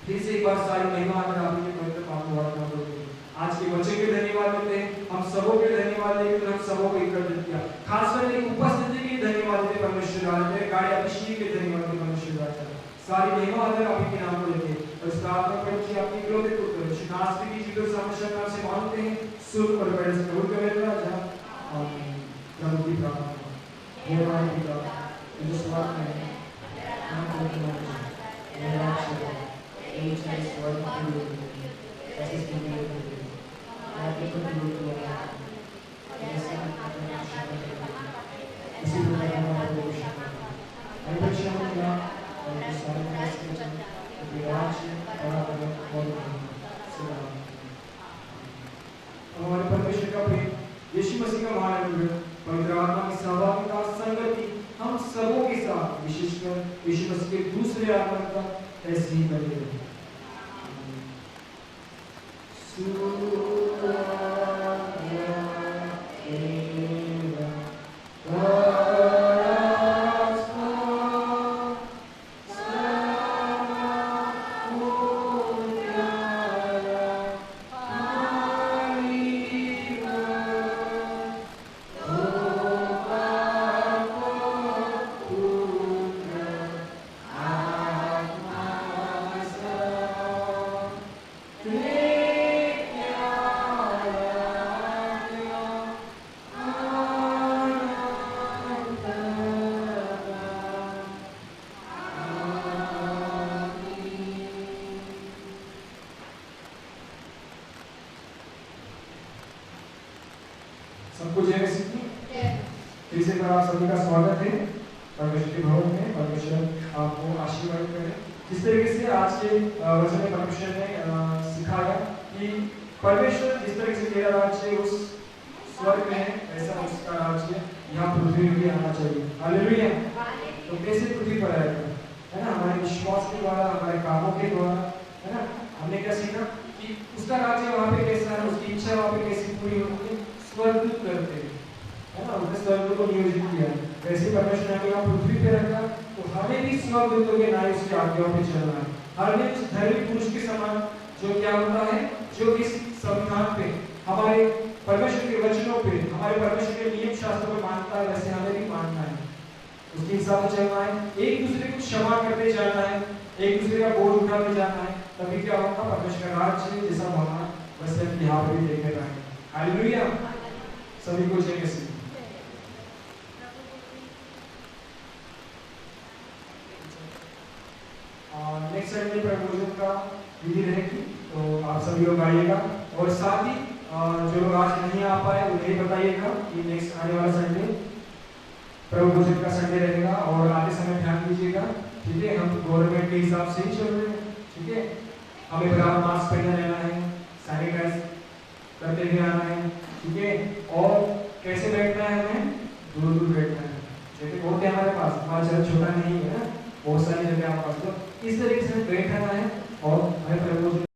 B: फिर से एक बार सारी महिमा आकर आपके पवित्र पावन वार्ता करोगे। आज के बच्चे के धन्यवाद देते हैं, हम सबों के धन्यवाद देते हैं, हम सबों को एकत्रित किया, खासकर तेरी उपस्थिति के धन्यवाद देते परमेश्वर राजा, तेरे गाड़ी अभिषेक के धन्यवाद देते परमेश्वर राजा। सारी महिमा आदर आप के नाम को लेके और इस प्रार्थना प्रभु जी आपकी ग्लोरी को करें, श्री नासरी की जीवित समस्या नाम से मांगते हैं, सुन और बड़े से कबूल करें राजा। आमीन। प्रभु की प्रार्थना हे हमारे पिता जो स्वर्ग में है, नाम पवित्र नाम है, तेरा राज्य आए, तेरी इच्छा स्वर्ग में पूरी होती है, ऐसे पृथ्वी में होती है, आपके को पूरी होती है, ऐसे अपने शामिल करें, इसी प्रकार हमारे को शामिल करें, हमें बख्शा मिला और इस सारे फैसले के राज्य और हमारे परमेश्वर का प्रेम, यीशु मसीह का महान अनुग्रह, पवित्र आत्मा की सहभागिता संगति हम सबों के साथ, विशेषकर यीशु मसीह के दूसरे आगमन का ऐसे ही बने रहे। सबको जय मसीह। फिर से आप सभी का स्वागत है परमेश्वर के भवन में। परमेश्वर आपको आशीर्वाद करे। जिस तरीके से आज के वचन में परमेश्वर ने सिखाया कि परमेश्वर जिस तरीके से तेरा राज्य उस स्वर्ग में है, ऐसा उसका राज्य यहाँ पृथ्वी में भी आना चाहिए। हालेलुया। तो कैसे पृथ्वी पर आएगा, है ना? हमारे विश्वास के द्वारा, हमारे कामों के द्वारा, है ना? हमने क्या सीखा कि उसका राज्य वहाँ पे कैसा है, उसकी इच्छा वहाँ पे कैसी पूरी होती है, स्वर्गदूत करते हैं, है ना? उसने स्वर्गदूत को नियोजित किया। वैसे परमेश्वर ने यहाँ पृथ्वी पे रखा, तो हमें भी स्वर्गदूतों के नाम उसकी आज्ञाओं पे चलना है। हमें उस धर्मी पुरुष के समान जो क्या होता है, जो इस संविधान पे, हमारे परमेश्वर के वचनों पे, हमारे परमेश्वर के नियम शास्त्रों पे मानता है, वैसे हमें भी मानना है। उसके हिसाब से चलना है, एक दूसरे को क्षमा करते जाना है, एक दूसरे का बोझ उठाते जाना है, तभी क्या होगा, परमेश्वर का राज्य जैसा होना वैसे हम यहाँ पे भी देखने पाएंगे। हालेलुया, सभी को जय मसीह। नेक्स्ट संडे प्रभुजन का विधि रहेगी, तो आप सभी लोग आइएगा और साथ ही जो लोग आज नहीं आ पाए उन्हें बताइएगा कि नेक्स्ट आने वाला संडे प्रभु भोजन का संडे रहेगा और आते समय ध्यान दीजिएगा, ठीक है। हम गवर्नमेंट के हिसाब से ही चल रहे हैं, ठीक है। हमें बराबर मास्क पहने रहना है, सैनिटाइज करते हुए आना है, ठीक है। और कैसे बैठना है, हमें दूर दूर बैठना है, जैसे बहुत है हमारे पास, हमारा जगह छोटा नहीं है ना, बहुत सारी जगह हमारे पास, तो इस तरीके से बैठना है और हमें प्रभु